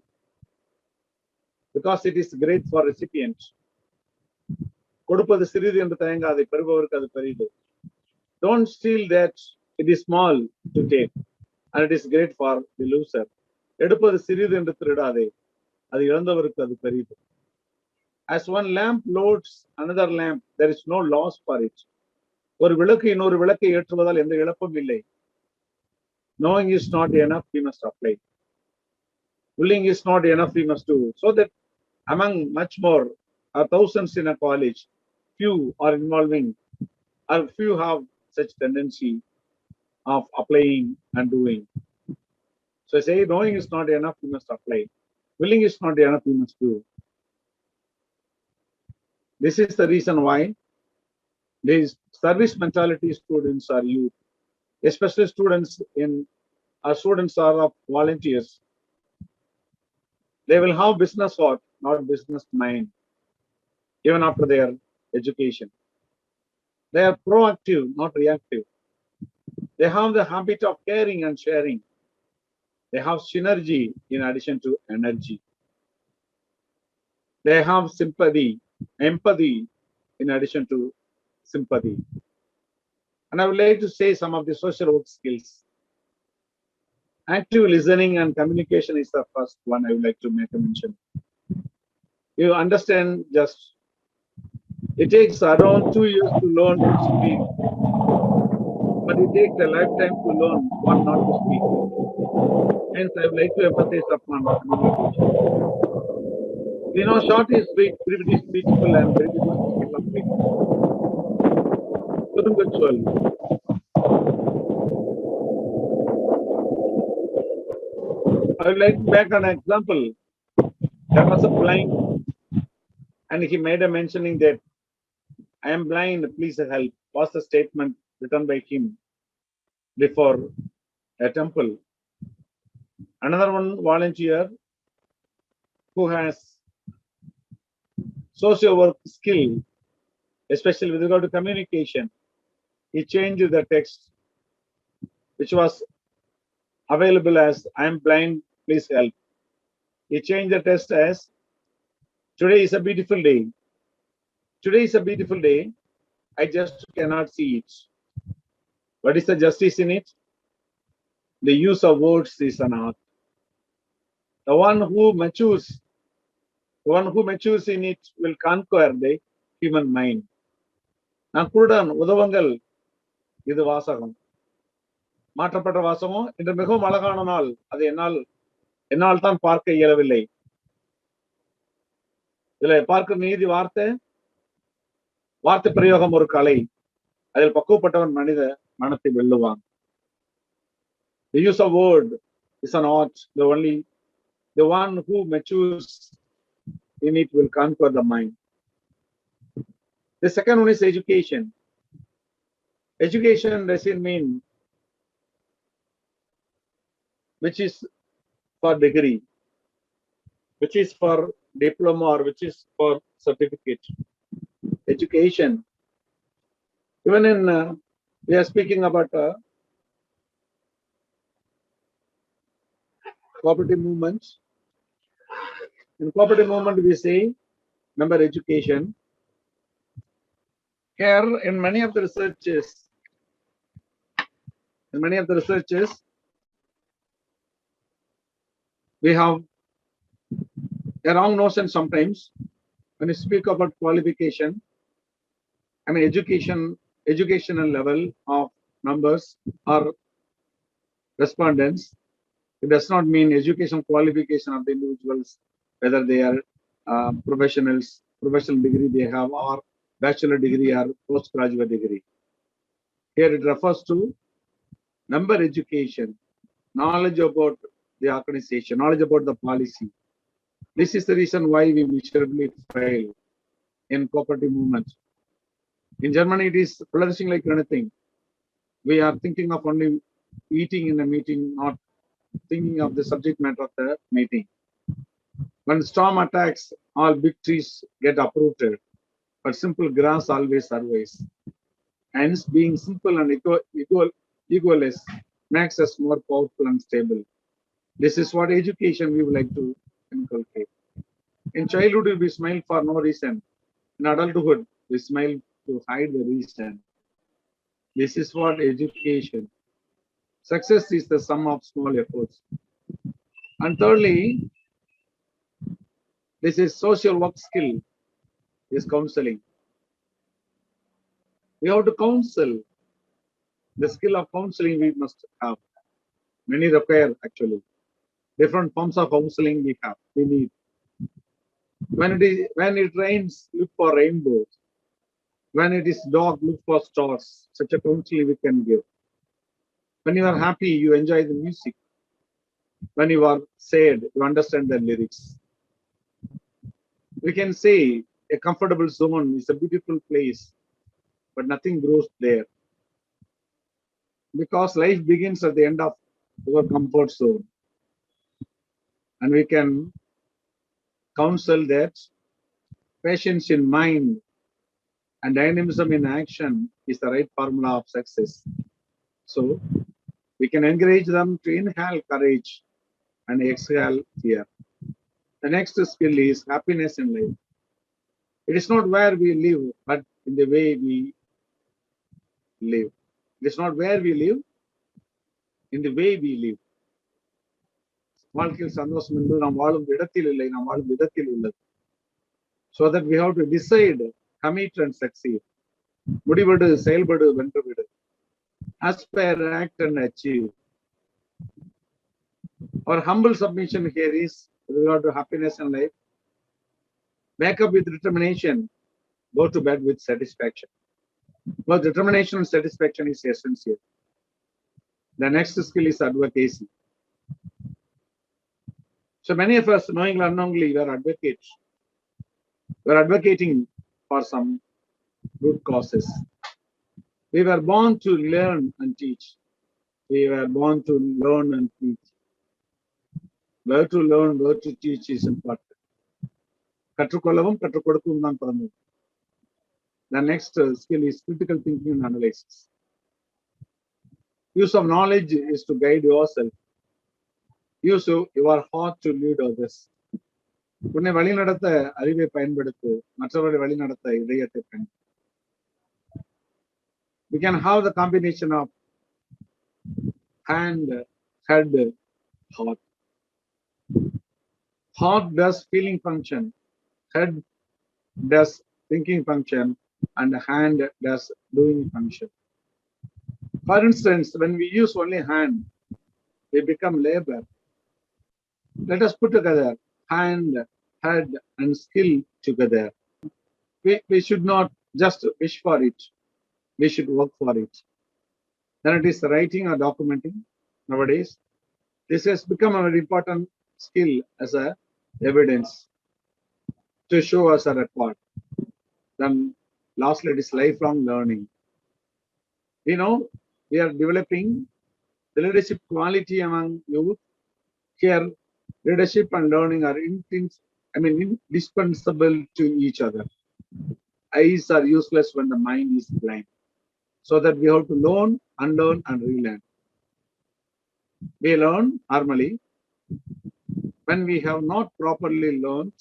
because it is great for recipient. கொடுப்பது சிறிது என்று தயங்காதே, பெறுபவருக்கு அது பெரிது. Don't steal that, it is small to take and it is great for the loser. எடுப்பது சிறிது என்று திருடாதே, அது இழந்தவருக்கு அது பெரிது. As one lamp loads another lamp, there is no loss for it. ஒரு விளக்கு இன்னொரு விளக்கை ஏற்றுவதால் எந்த இழப்பும் இல்லை. Knowing is not enough, we must apply. Willing is not enough, we must do. So that among much more thousands in a college, few are involving, or few have such tendency of applying and doing. So I say, knowing is not enough, we must apply. Willing is not enough, we must do. This is the reason why these service mentality students are youth, especially students are of volunteers. They will have business heart, not business mind, even after their education. They are proactive, not reactive. They have the habit of caring and sharing. They have synergy in addition to energy. They have sympathy, empathy in addition to sympathy. And I would like to say some of the social work skills. Active listening and communication is the first one I would like to make a mention. You understand, just it takes around 2 years to learn to speak, but it takes a lifetime to learn what not to speak. Hence, I would like to emphasize upon communication. Short is sweet, brevity is beautiful, and brevity is complete. Virtual. I would like to back an example. There was a blind, and he made a mentioning that I am blind, please help. Was the statement written by him before a temple. Another one volunteer who has social work skill, especially with regard to communication, he changed the text, which was available as I am blind, please help. He changed the text as today is a beautiful day. Today is a beautiful day. I just cannot see it. What is the justice in it? The use of words is an art. The one who matures in it will conquer the human mind. நான் குருடன் உதவங்கள் இது வாசகம். மாற்றப்பட்ட வாசகம் இன்று மிகவும் அழகான நாள். அது என்னால் தான் பார்க்க இயலவில்லை. இதுல பார்க்கும் நீதி வார்த்தை பிரயோகம் ஒரு கலை. அதில் பக்குவப்பட்டவன் மனித மனத்தை வெல்லுவான். The use of word is an art. The one who matures in it will conquer the mind. The second one is education. Education doesn't mean which is for degree, which is for diploma, or which is for certificate. Education. Even in we are speaking about cooperative movements. In cooperative movement, we say member education. Here, in many of the researches, we have A wrong notion sometimes when you speak about qualification, educational level of numbers or respondents. It does not mean education qualification of the individuals, whether they are professionals, professional degree they have, or bachelor degree or postgraduate degree. Here it refers to number education, knowledge about the organization, knowledge about the policy. This is the reason why we miserably fail in cooperative movement. In Germany, it is flourishing like anything. We are thinking of only eating in a meeting, not thinking of the subject matter of the meeting. When storm attacks, all big trees get uprooted, but simple grass always survives. Hence, being simple and egoless makes us more powerful and stable. This is what education we would like to inculcate. In childhood, we smile for no reason. In adulthood, we smile to hide the reason. This is what education. Success is the sum of small efforts. And thirdly, this is social work skill, is counseling. We have to counsel. The skill of counseling we must have. Many require actually. Different forms of counseling we have. We need. When it rains, look for rainbows. When it is dark, look for stars. Such a counseling we can give. When you are happy, you enjoy the music. When you are sad, you understand the lyrics. We can say a comfortable zone is a beautiful place, but nothing grows there. Because life begins at the end of your comfort zone. And we can counsel that patience in mind and dynamism in action is the right formula of success. So we can encourage them to inhale courage and exhale fear. The next skill is happiness in life. It is not where we live, but in the way we live. It is not where we live, in the way we live. வாழ்க்கையில் சந்தோஷம் என்பது நாம் வாழும் இடத்தில் இல்லை, நாம் வாழும் விதத்தில் உள்ளது. So that we have to decide, commit and succeed. முடிவெடு, செயல்படு, வென்றுவிடு. Aspire, act and achieve. Our humble submission here is with regard to happiness in life. Wake up with determination, go to bed with satisfaction. But determination and satisfaction is essential. The next skill is advocacy. So many of us, knowingly or unknowingly, we are advocates. We are advocating for some good causes. We were born to learn and teach. We were born to learn and teach. Where to learn, where to teach is important. கற்றுக்கொள்ளவும் கற்றுக்கொடுக்கவும் தான் பிறந்தது. The next skill is critical thinking and analysis. Use of knowledge is to guide yourself. Use your heart to lead others. உன்னை வழிநடத்த அறிவை பயன்படுத்து, மற்றவர்களை வழிநடத்த இதயத்தை பயன்படுத்து. We can have the combination of hand, head, heart. Heart does feeling function, head does thinking function, and the hand does doing function. For instance, when we use only hand, we become labor. Let us put together hand, head, and skill together. We should not just wish for it. We should work for it. Then it is writing or documenting. Nowadays, this has become a very important skill as a evidence to show us a record. Then lastly, it is lifelong learning. We know we are developing the leadership quality among youth. Here, leadership and learning are indispensable to each other. Eyes are useless when the mind is blind. So that we have to learn, unlearn, and relearn. We learn normally when we have not properly learned,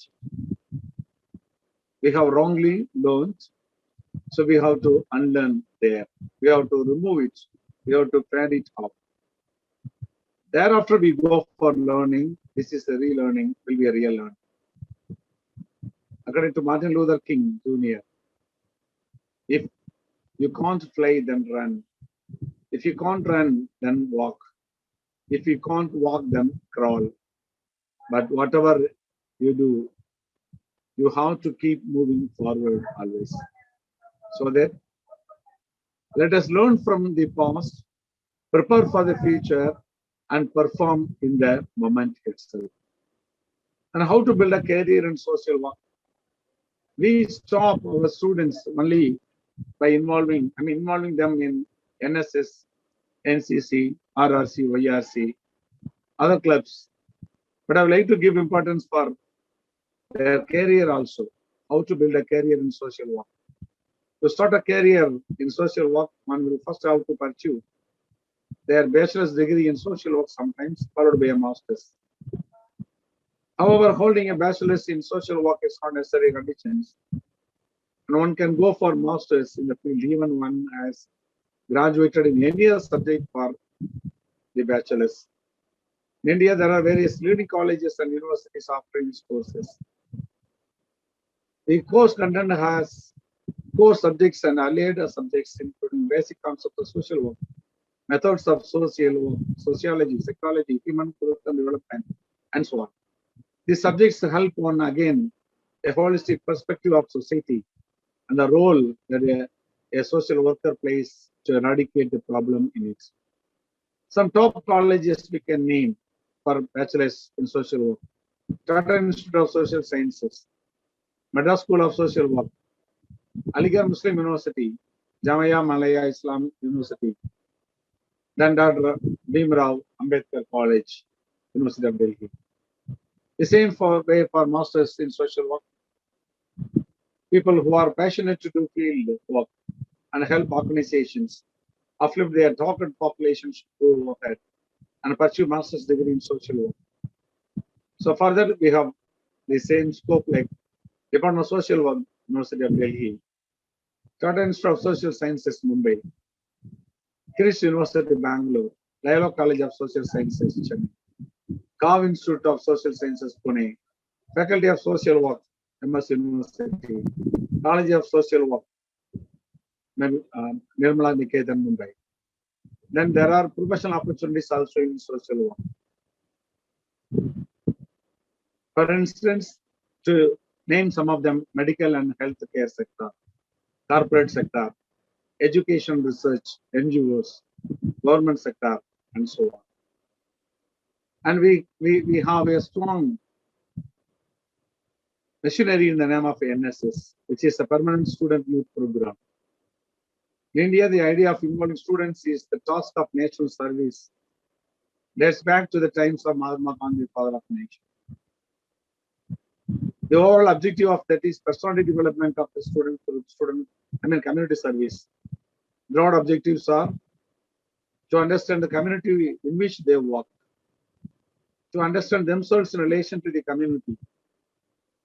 we have wrongly learned. So we have to unlearn there. We have to remove it. We have to turn it off. Thereafter, we go for learning. This is the relearning, will be a real learning. According to Martin Luther King Jr., if you can't fly, then run. If you can't run, then walk. If you can't walk, then crawl. But whatever you do, you have to keep moving forward always. So that let us learn from the past, prepare for the future, and perform in the moment itself. And how to build a career in social work? We stop our students only by involving them in NSS, NCC, RRC, YRC, other clubs. But I would like to give importance for their career also. How to build a career in social work. To start a career in social work, one will first have to pursue their bachelor's degree in social work, sometimes followed by a master's. However, holding a bachelor's in social work is not necessary conditions. And one can go for master's in the field, even one has graduated in any other subject for the bachelor's. In India, there are various leading colleges and universities offering these courses. The course content has core subjects and allied subjects, including basic concepts of social work, methods of social work, sociology, psychology, human growth and development, and so on. These subjects help one again a holistic perspective of society and the role that a social worker plays to eradicate the problem in it. Some top colleges we can name for bachelors in social work: Tata Institute of Social Sciences, Madras School of Social Work, Aligarh Muslim University, Jamia Malaya Islam University, then Dr. Bhimrao Ambedkar College, University of Delhi. The same for masters in social work. People who are passionate to do field work and help organizations uplift their target population should go ahead and pursue master's degree in social work. So further, we have the same scope like Department of Social Work, University of Delhi, Tata Institute of Social Sciences, Mumbai, Krish University, Bangalore, Loyola College of Social Sciences, Chennai, Kav Institute of Social Sciences, Pune, Faculty of Social Work, MS University, College of Social Work, Nirmala Niketan, Mumbai. Then there are professional opportunities also in social work. For instance, to name some of them: medical and healthcare sector, corporate sector, education research, NGOs, government sector, and so on. And we have a strong machinery in the name of NSS, which is a permanent student youth program. In India, the idea of involving students is the task of national service. Dates back to the times of Mahatma Gandhi, father of nation. The overall objective of that is personality development of the student through community service. Broad objectives are to understand the community in which they work, to understand themselves in relation to the community,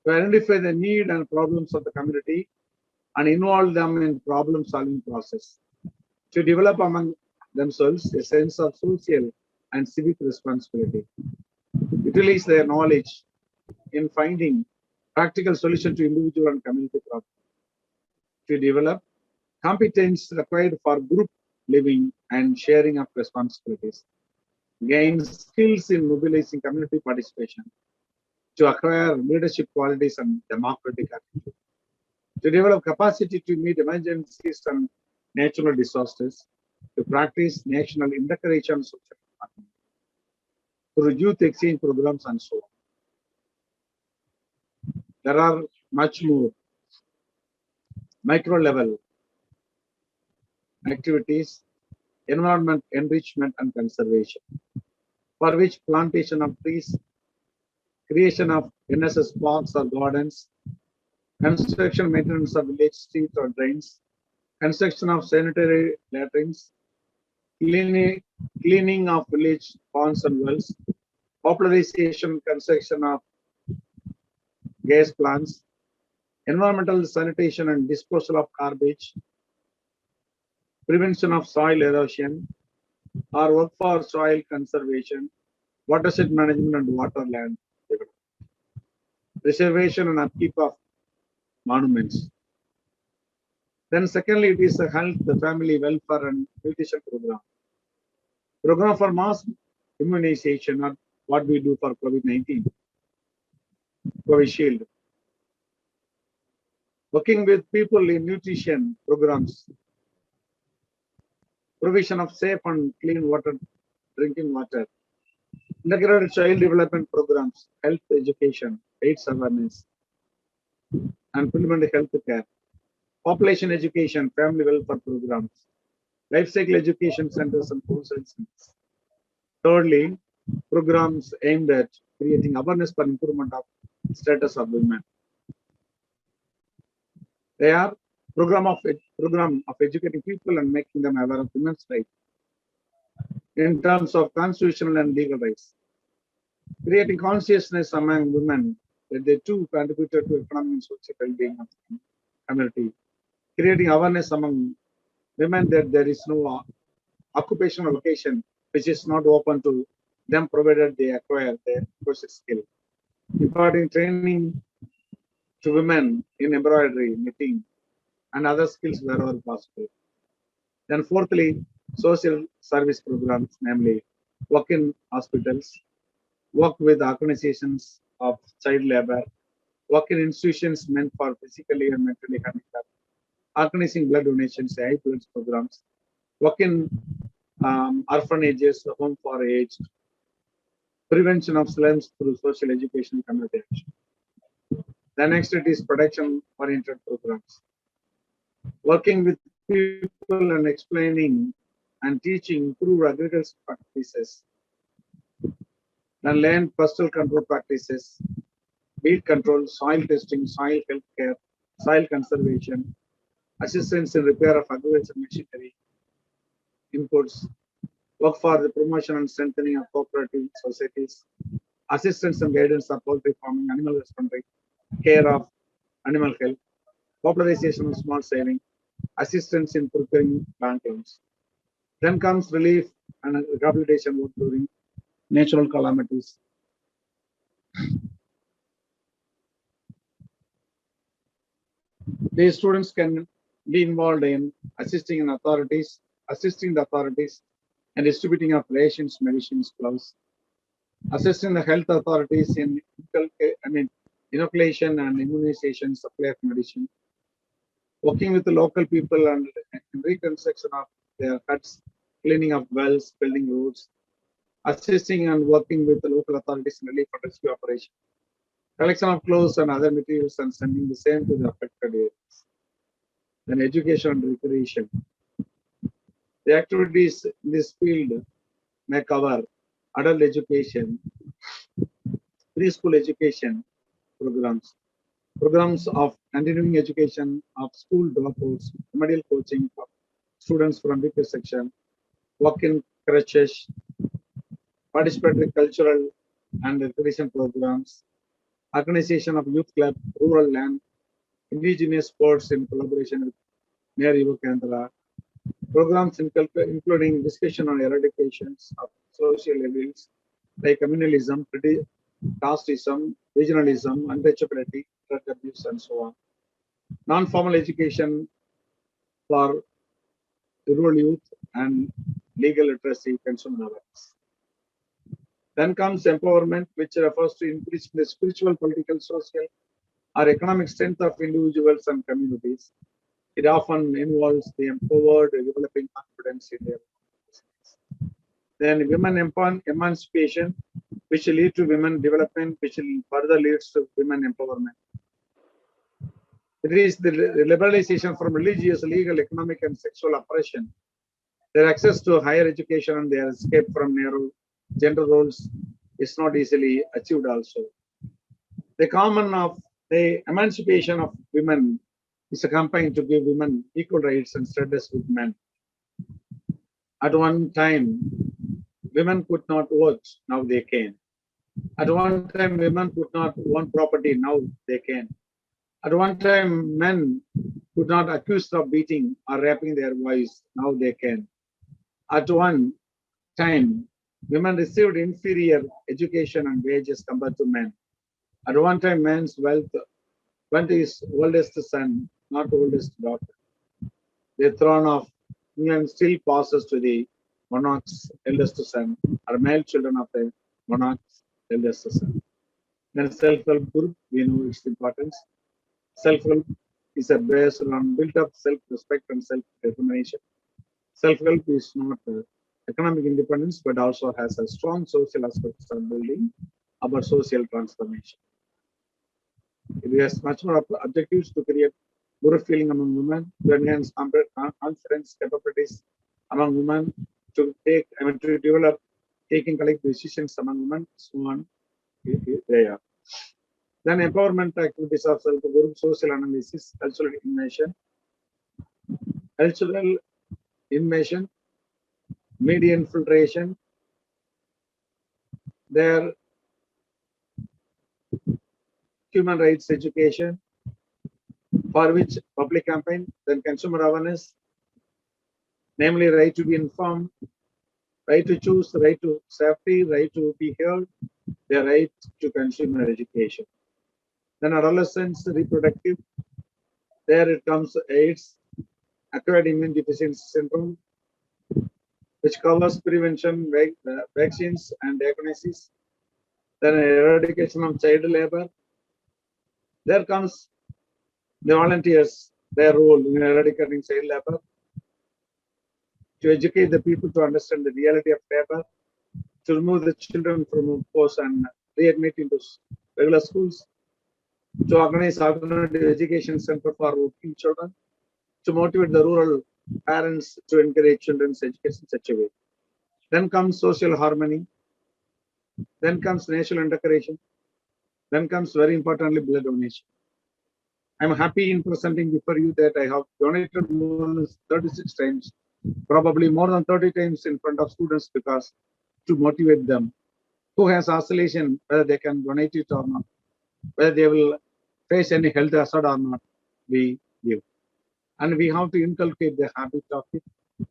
to identify the need and problems of the community and involve them in problem solving process, to develop among themselves a sense of social and civic responsibility, utilize their knowledge in finding practical solution to individual and community problems, to develop competence required for group living and sharing of responsibilities, gain skills in mobilizing community participation, to acquire leadership qualities and democratic attitude, to develop capacity to meet emergencies and natural disasters, to practice national integration social development, through youth exchange programs and so on. There are much more micro level activities: environment enrichment and conservation, for which plantation of trees, creation of NSS parks or gardens, construction maintenance of village streets or drains, construction of sanitary latrines, cleaning of village ponds and wells, popularization construction of gas plants, environmental sanitation and disposal of garbage, prevention of soil erosion, or work for soil conservation, watershed management and water land development, preservation and upkeep of monuments. Then secondly, it is a health, the family welfare and nutrition program. Program for mass immunization, or what we do for COVID-19, COVID-Shield. Working with people in nutrition programs, provision of safe and clean water, drinking water, integrated child development programs, health education, AIDS awareness, and implement health care, population education, family welfare programs, life cycle education centers and counseling centers. Thirdly, programs aimed at creating awareness for improvement of status of women. They are program of educating people and making them aware of women's rights in terms of constitutional and legal rights. Creating consciousness among women that they too contributed to economic and social well-being of the community. Creating awareness among women that there is no occupational vocation which is not open to them provided they acquire their requisite skill. Imparting training to women in embroidery, knitting, and other skills wherever possible. Then fourthly, social service programs, namely work in hospitals, work with organizations of child labor, work in institutions meant for physically and mentally handicapped, organizing blood donations, eye blood programs, work in orphanages, home for aged, prevention of slums through social education and community action. The next it is production-oriented programs. Working with people and explaining and teaching improved agricultural practices. Then land pestle control practices, weed control, soil testing, soil health care, soil conservation, assistance in repair of agricultural machinery, inputs, work for the promotion and strengthening of cooperative societies, assistance and guidance of poultry farming, animal husbandry, care of animal health, popularization of small saving, assistance in preparing land loans. Then comes relief and rehabilitation work during natural calamities. These students can be involved in assisting the authorities and distributing of rations, medicines, gloves, assisting the health authorities in inoculation and immunization, supply of medicine, working with the local people and reconstruction of their huts, cleaning of wells, building roads, assisting and working with the local authorities in relief and rescue operation, collection of clothes and other materials and sending the same to the affected areas. Then education and recreation. The activities in this field may cover adult education, preschool education programs, programs of continuing education of school dropouts, remedial coaching for students from weaker section, work in crèches, participatory cultural and recreation programs, organization of youth club, rural land, indigenous sports in collaboration with Mayor Ivo Kandala, programs including discussion on eradications of social evils like communalism, casteism, regionalism, untouchability, drug abuse, and so on. Non-formal education for rural youth and legal literacy, consumer awareness. Then comes empowerment, which refers to increasing the spiritual, political, social, or economic strength of individuals and communities. It often involves the empowered developing confidence in their business. Then women emancipation, which will lead to women development, which will further leads to women empowerment. It is the liberalization from religious, legal, economic, and sexual oppression. Their access to higher education and their escape from narrow gender roles is not easily achieved also. The emancipation of women is a campaign to give women equal rights and status with men. At one time, women could not vote, now they can. At one time, women could not own property, now they can. At one time, men could not accused of beating or raping their wives, now they can. At one time, women received inferior education and wages compared to men. At one time, men's wealth 20's oldest son, not oldest daughter. The throne of England still passes to the monarch's eldest son, or male children of the monarch's eldest son. Then self-help group, we know its importance. Self-help is a based on built-up self-respect and self-determination. Self-help is not economic independence, but also has a strong social aspect of building about social transformation. It has much more objectives to create good feeling among women, to enhance confidence capabilities among women, to develop taking collective decisions among women, so on. They are. Then empowerment activities of self-group, social analysis, cultural innovation, media infiltration, their human rights education, for which public campaign, then consumer awareness, namely right to be informed, right to choose, right to safety, right to be heard, the right to consumer education. Then adolescence, reproductive, there it comes AIDS, acquired immune deficiency syndrome, which covers prevention, vaccines, and diagnosis. Then eradication of child labor. There comes the volunteers, their role in eradicating child labor, to educate the people to understand the reality of labor, to remove the children from workforce and readmit into regular schools, to organize alternative education center for working children, to motivate the rural parents to encourage children's education in such a way. Then comes social harmony. Then comes national integration. Then comes, very importantly, blood donation. I'm happy in presenting before you that I have donated more than 36 times, probably more than 30 times in front of students, because to motivate them who has isolation, whether they can donate it or not, whether they will face any health hazard or not, we give. And we have to inculcate the habit of it,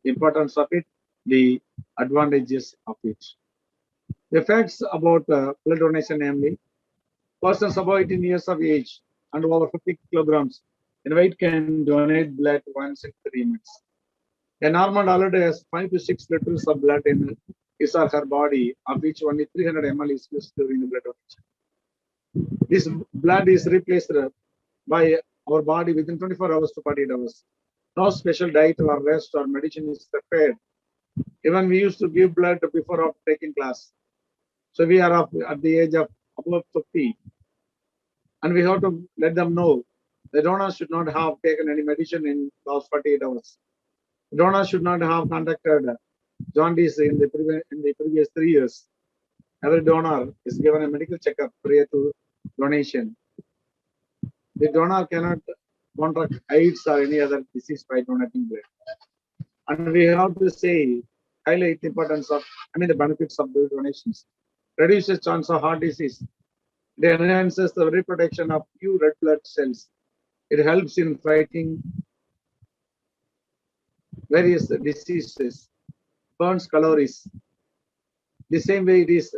the importance of it, the advantages of it. The facts about blood donation, namely, persons above 18 years of age and over 50 kilograms in weight can donate blood once in 3 minutes. A normal adult has 5 to 6 liters of blood in his or her body, of which only 300 ml is used during the blood donation. This blood is replaced by our body within 24 hours to 48 hours. No special diet or rest or medicine is prepared. Even we used to give blood before of taking class. So we are at the age of above 50. And we have to let them know the donor should not have taken any medicine in last 48 hours. The donor should not have contacted jaundice in the previous 3 years. Every donor is given a medical checkup prior to donation. The donor cannot contract AIDS or any other disease by donating blood. And we have to say, highlight the importance of, the benefits of blood donations. Reduces chance of heart disease. It enhances the reproduction of few red blood cells. It helps in fighting various diseases, burns calories. The same way it is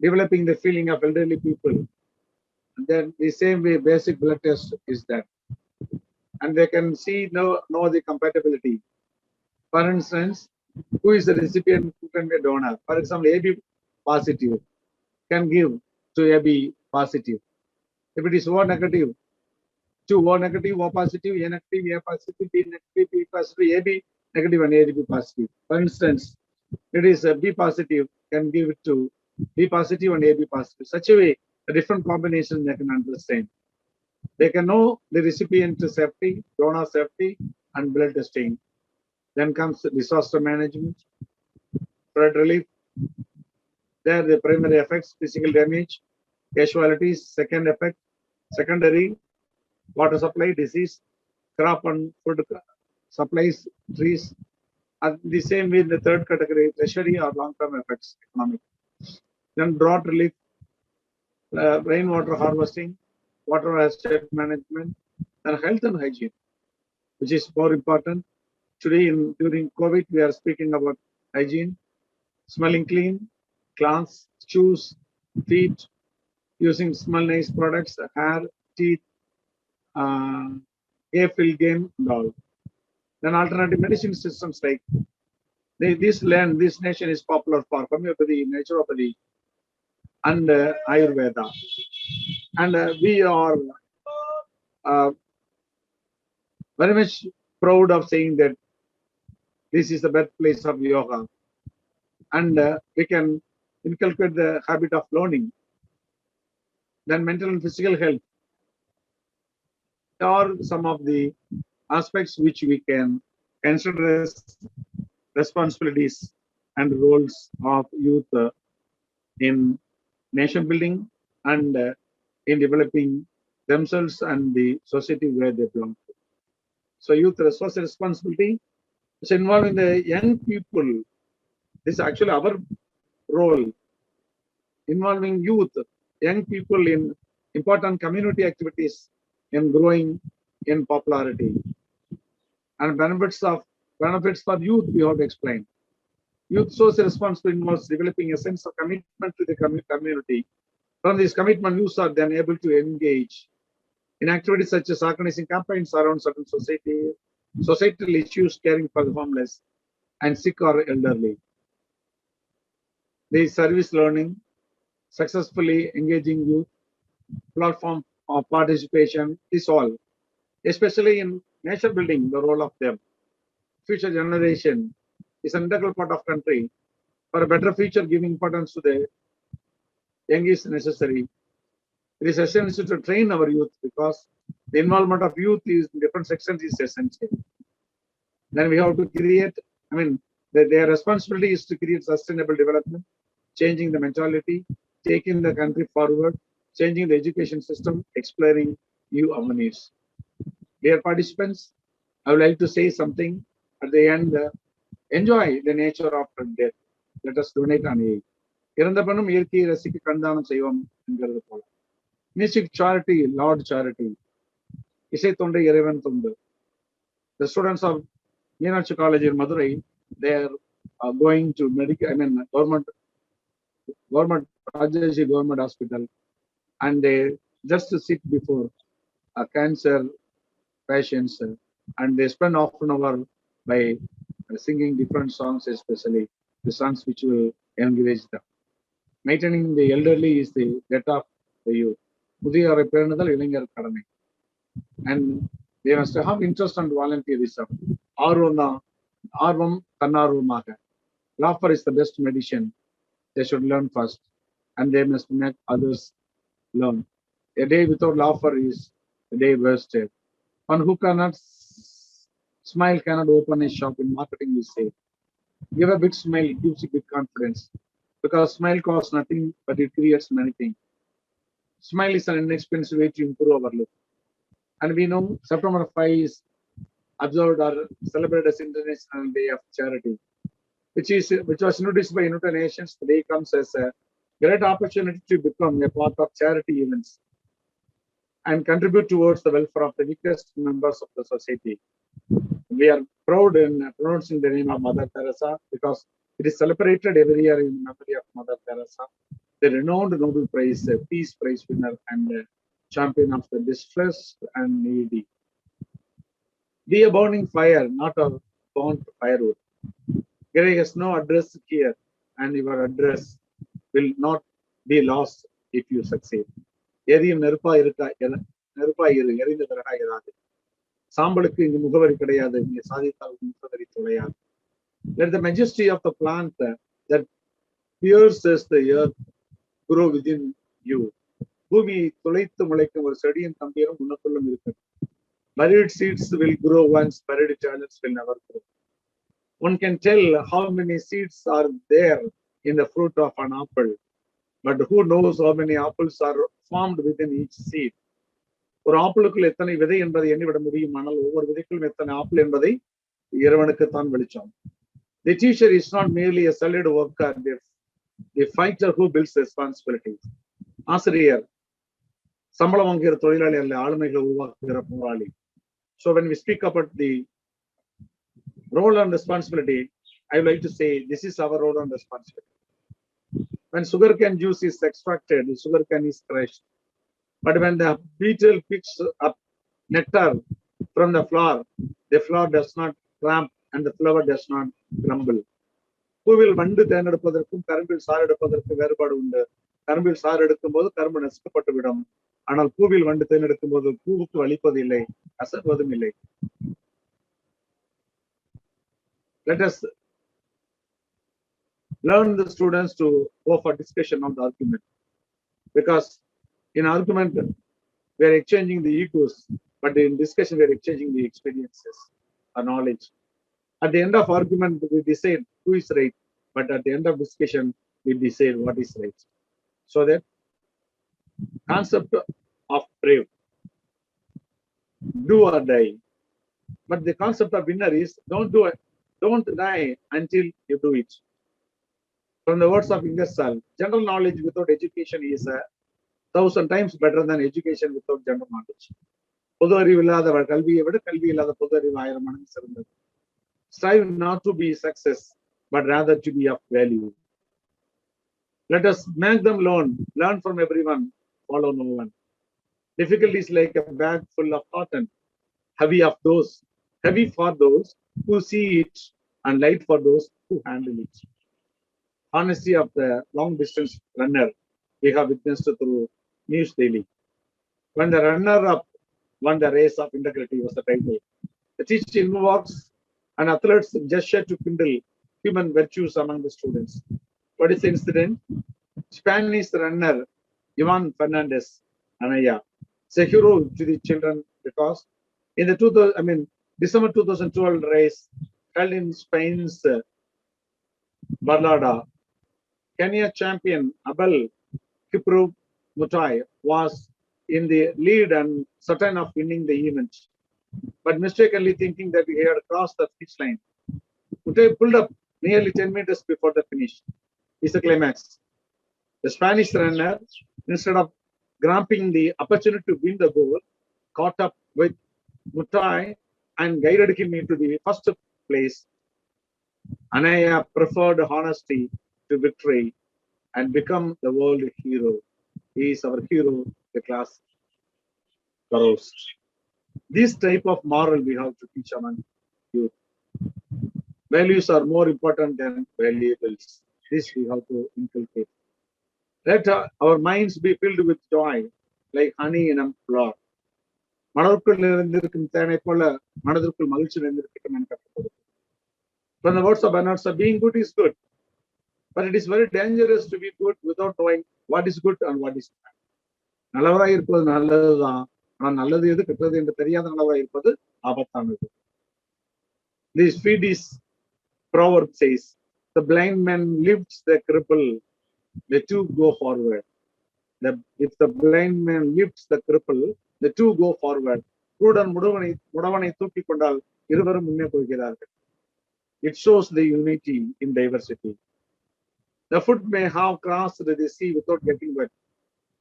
developing the feeling of elderly people. And then the same way basic blood test is that. And they can see, know the compatibility. For instance, who is the recipient, who can be a donor? For example, AB positive can give to AB positive. If it is O negative, to O negative, O positive, A negative, A positive, B negative, B positive, AB negative, and AB positive. For instance, it is a B positive, can give it to B positive and AB positive. Such a way, a different combination they can understand. They can know the recipient safety, donor safety, and blood testing. Then comes disaster management, flood relief. There the primary effects, physical damage, casualties, second effect, secondary, water supply, disease, crop and food supplies, trees. And the same way in the third category, tertiary or long-term effects, economic. Then drought relief, rainwater harvesting, water asset management, and health and hygiene, which is more important. Today, during COVID, we are speaking about hygiene, smelling clean, clothes, shoes, feet, using smell nice products, hair, teeth, fill game and all. Then alternative medicine systems like this nation is popular for homeopathy, naturopathy, and Ayurveda. And we are uh, very much proud of saying that this is the birthplace of yoga. And we can inculcate the habit of learning. Then mental and physical health are some of the aspects which we can consider as responsibilities and roles of youth in nation building and in developing themselves and the society where they belong to. So youth social responsibility is involving the young people. This is actually our role, involving youth, young people in important community activities in growing in popularity. And benefits for youth we have explained. Youth social responsibility involves developing a sense of commitment to the community. From this commitment, youth are then able to engage in activities such as organizing campaigns around certain societal issues, caring for the homeless and sick or elderly. The service learning, successfully engaging youth, platform of participation is all, especially in nation building, the role of them. Future generation is an integral part of country. For a better future, giving importance to the young is necessary. It is essential to train our youth because the involvement of youth is in different sections is essential. Then we have to create, their responsibility is to create sustainable development, changing the mentality, taking the country forward, changing the education system, exploring new avenues. Dear participants, I would like to say something at the end. Enjoy the nature of death. Let us donate an aid. இறந்த பண்ணும் இயற்கையை ரசிக்க கண்தானம் செய்வோம் என்கிறது போல. Music charity, Lord charity. இசை தொண்டு இறைவன் தொண்டு. The students of Meenakshi College in Madurai, they are going to government Rajaji government hospital, and they just sit before cancer patients, and they spend half an hour by singing different songs, especially the songs which will engage them. Maintaining the elderly is the debt of the youth. புதியவரை பேணுதல் இளைஞர் கடமை. And they must have interest and volunteerism. ஆர்வம் தன்னார்வமாக. Laughter is the best medicine. They should learn first, and they must make others learn. A day without laughter is a day wasted. One who cannot smile cannot open a shop. In marketing, we say, give a big smile, it gives you big confidence. Because smile costs nothing, but it creates many things. Smile is an inexpensive way to improve our look. And we know September 5 is observed or celebrated as International Day of Charity, which was introduced by United Nations. The day comes as a great opportunity to become a part of charity events and contribute towards the welfare of the weakest members of the society. We are proud in pronouncing the name of Mother Teresa because it is celebrated every year in memory of Mother Teresa, the renowned Nobel Prize, Peace Prize winner and champion of the distressed and needy. Be a burning fire, not a burnt firewood. Gary has no address here, and your address will not be lost if you succeed. எரியும் நெருப்பாய் இரு, எரிந்த பிறகாய் இராது. சாம்பலுக்கு இங்கு முகவரி கிடையாது, இங்கே சாதித்தால் முகவரி தொலையாது. Let the majesty of the plant that pierces the earth grow within you. பூமி துளைத்து முளைக்கும் ஒரு செடியின் தம்பியரும் உனக்குள்ளும் இருக்கு. Buried seeds will grow once, buried talents will never grow. One can tell how many seeds are there in the fruit of an apple, but who knows how many apples are formed within each seed. ஒரு ஆப்பிளுக்குள் எத்தனை விதை என்பதை எண்ணிவிட முடியும், ஆனால் ஒவ்வொரு விதைக்குள்ளும் எத்தனை apple என்பதை இறைவனுக்குத்தான் வெளிச்சம். The teacher is not merely a solid worker, the fighter who builds responsibilities. ஆசிரியர் சம்பளம் வாங்குகிற தொழிலாளி அல்ல, ஆளுமைகளை உருவாக்குகிற போராளி. So when we speak about the role and responsibility, I would like to say this is our role and responsibility. When sugarcane juice is extracted, the sugarcane is crushed. But when the beetle picks up nectar from the flower does not cramp and the flower does not crumble. பூவில் வண்டு தேர்ந்தெடுப்பதற்கும் கரும்பில் சாறு எடுப்பதற்கும் வேறுபாடு உண்டு. கரும்பில் சாறு எடுக்கும் போது கரும்பு நசுக்கப்பட்டு விடும். ஆனால் பூவில் வண்டு தேர்ந்தெடுக்கும் போது பூவுக்கு வலிப்பது இல்லை, அசர்வதும் இல்லை. Let us learn the students to go for discussion of the argument, because in argument we are exchanging the egos, but in discussion we are exchanging the experiences or knowledge. At the end of argument we decide who is right, but at the end of discussion we decide what is right. So that concept of brave, do or die, but the concept of winner is don't die until you do it. From the words of Ingersoll, general knowledge without education is 1,000 times better than education without general knowledge. பொது அறிவு இல்லாத கல்வியை விட கல்வி இல்லாத பொது அறிவு 1000 மடங்கு சிறந்தது. Strive not to be success, but rather to be of value. Let us make them learn from everyone, follow no one. Difficulty is like a bag full of cotton, heavy for those who see it and light for those who handle it. Honesty of the long distance runner we have witnessed through news daily. When the runner up won the race of integrity was the title. The teaching works and athletes gesture to kindle human virtues among the students. What is the incident? Spanish runner Ivan Fernandez Anaya is a hero to the children because in the December 2012 race held in Spain's Barlada, Kenya champion Abel Kipru Mutai was in the lead and certain of winning the event, but mistakenly thinking that he had crossed the finish line. Mutai pulled up nearly 10 meters before the finish. Is the climax. The Spanish runner, instead of grasping the opportunity to win the goal, caught up with Mutai and guided him into the first place. Anaya preferred honesty to victory and become the world hero. He is our hero, the class heroes. This type of moral we have to teach among youth. Values are more important than valuables. This we have to inculcate. Let our minds be filled with joy, like honey in a flower. மனதிற்குள் நிறைந்திருக்கும் தேனை போல மனதிற்குள் மகிழ்ச்சி நிறைந்திருக்கும் என கற்றுக் From the words of Bernard, being good is good, but it is very dangerous to be good without knowing what is good and what is bad. நல்லவராய் இருப்பது நல்லதுதான், ஆனால் நல்லது எது கெட்டது என்று தெரியாத நல்லவராய் இருப்பது ஆபத்தானது. This Swedish proverb says, the blind man lifts the cripple, the two go forward. If the blind man lifts the cripple, the two go forward. குருடன் முடவனை தூக்கி கொண்டால் இருவரும் முன்னே போகிறார்கள். It shows the unity in diversity. The foot may have crossed the sea without getting wet.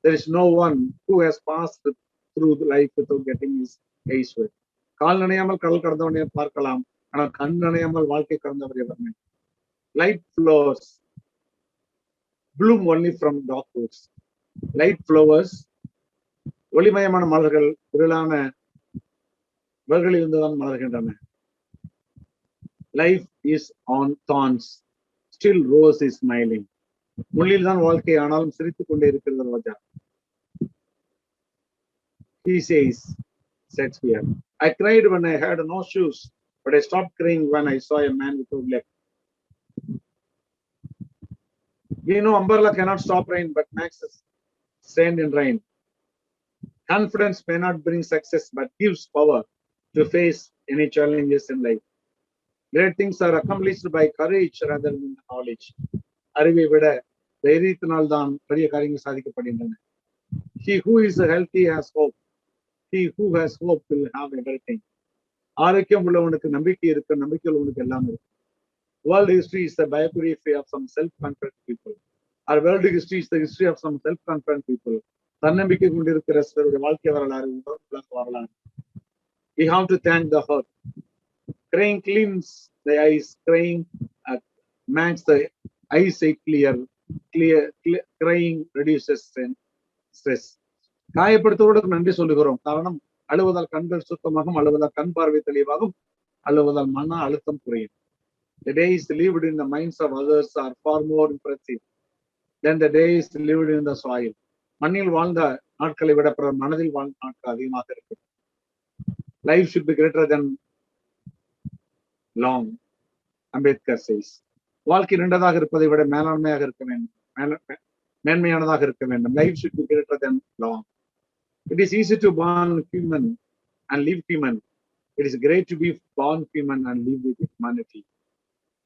There is no one who has passed through life without getting his eyes wet. கால் நனையாமல் கடல் கடந்தவனை பார்க்கலாம், ஆனால் கண் நனையாமல் வாழ்க்கை கடந்தவரை வரணும். Light flowers bloom only from dark woods. Light flowers, ஒளிமயமான மலர்கள் இருளான வர்களில் இருந்துதான் மலர்கின்றன. Life is on thorns, still rose is smiling. முள்ளில் தான் வாழ்க்கை, ஆனாலும் சிரித்துக் கொண்டே இருக்கிறது ரோஜா. He says, Shakespeare, I cried when I had no shoes, but I stopped crying when I saw a man without legs. We know umbrella cannot stop rain, but makes us stand in rain. Confidence may not bring success, but gives power to face any challenges in life. Great things are accomplished by courage rather than knowledge. அறிவை விட தைரியத்தினால் தான் பெரிய காரியங்கள் சாதிக்கப்படுகின்றன. He who is healthy has hope. He who has hope will have everything. ஆரோக்கியம் உள்ளவனுக்கு நம்பிக்கை இருக்கு, நம்பிக்கை உள்ளவனுக்கு எல்லாம் இருக்கு. World history is the biography of some self-confident people. Our world history is the history of some self-confident people. தன்னம்பிக்கை கொண்டிருக்கிற சிலருடைய வாழ்க்கை வரலாறு வரலாறு. We have to thank the heart. Crying cleans the eyes. Crying makes the eyesight clear. Crying reduces stress. காயப்படுத்துவதற்கு நன்றி சொல்லுகிறோம். காரணம், அழுவதால் கண்கள் சுத்தமாகும், அழுவதால் கண் பார்வை தெளிவாகும், அழுவதால் மன அழுத்தம் குறையும். The days lived in the minds of others are far more impressive than the days lived in the soil. மண்ணில் வாழ்ந்த நாட்களை விட பிறர் மனதில் வாழ்ந்த நாட்கள் அதிகமாக இருக்கும். Life should be greater than long, Ambedkar says. வாழ்க்கை நீண்டதாக இருப்பதை விட மேலாண்மையாக இருக்க வேண்டும், மேன்மையானதாக இருக்க வேண்டும். Life should be greater than long. It is easy to born human and live human. It is great to be born human and live with humanity.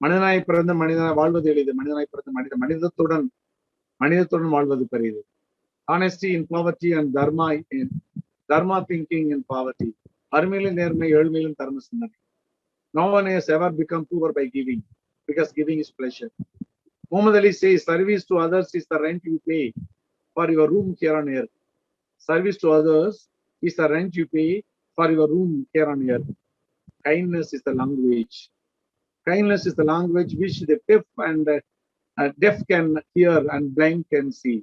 மனிதனாய் பிறந்த மனிதனாய் வாழ்வது எளிது, மனிதனாய் பிறந்த மனிதத்துடன் வாழ்வது பெரியது. Honesty in poverty and dharma thinking in poverty. அருமையிலும் நேர்மை, ஏழ்மையிலும் தர்ம சிந்தனை. No one has ever become poor by giving, because giving is pleasure. Muhammad Ali says, service to others is the rent you pay for your room here on earth. Service to others is the rent you pay for your room here on earth. Kindness is the language. Kindness is the language which the deaf can hear and blind can see.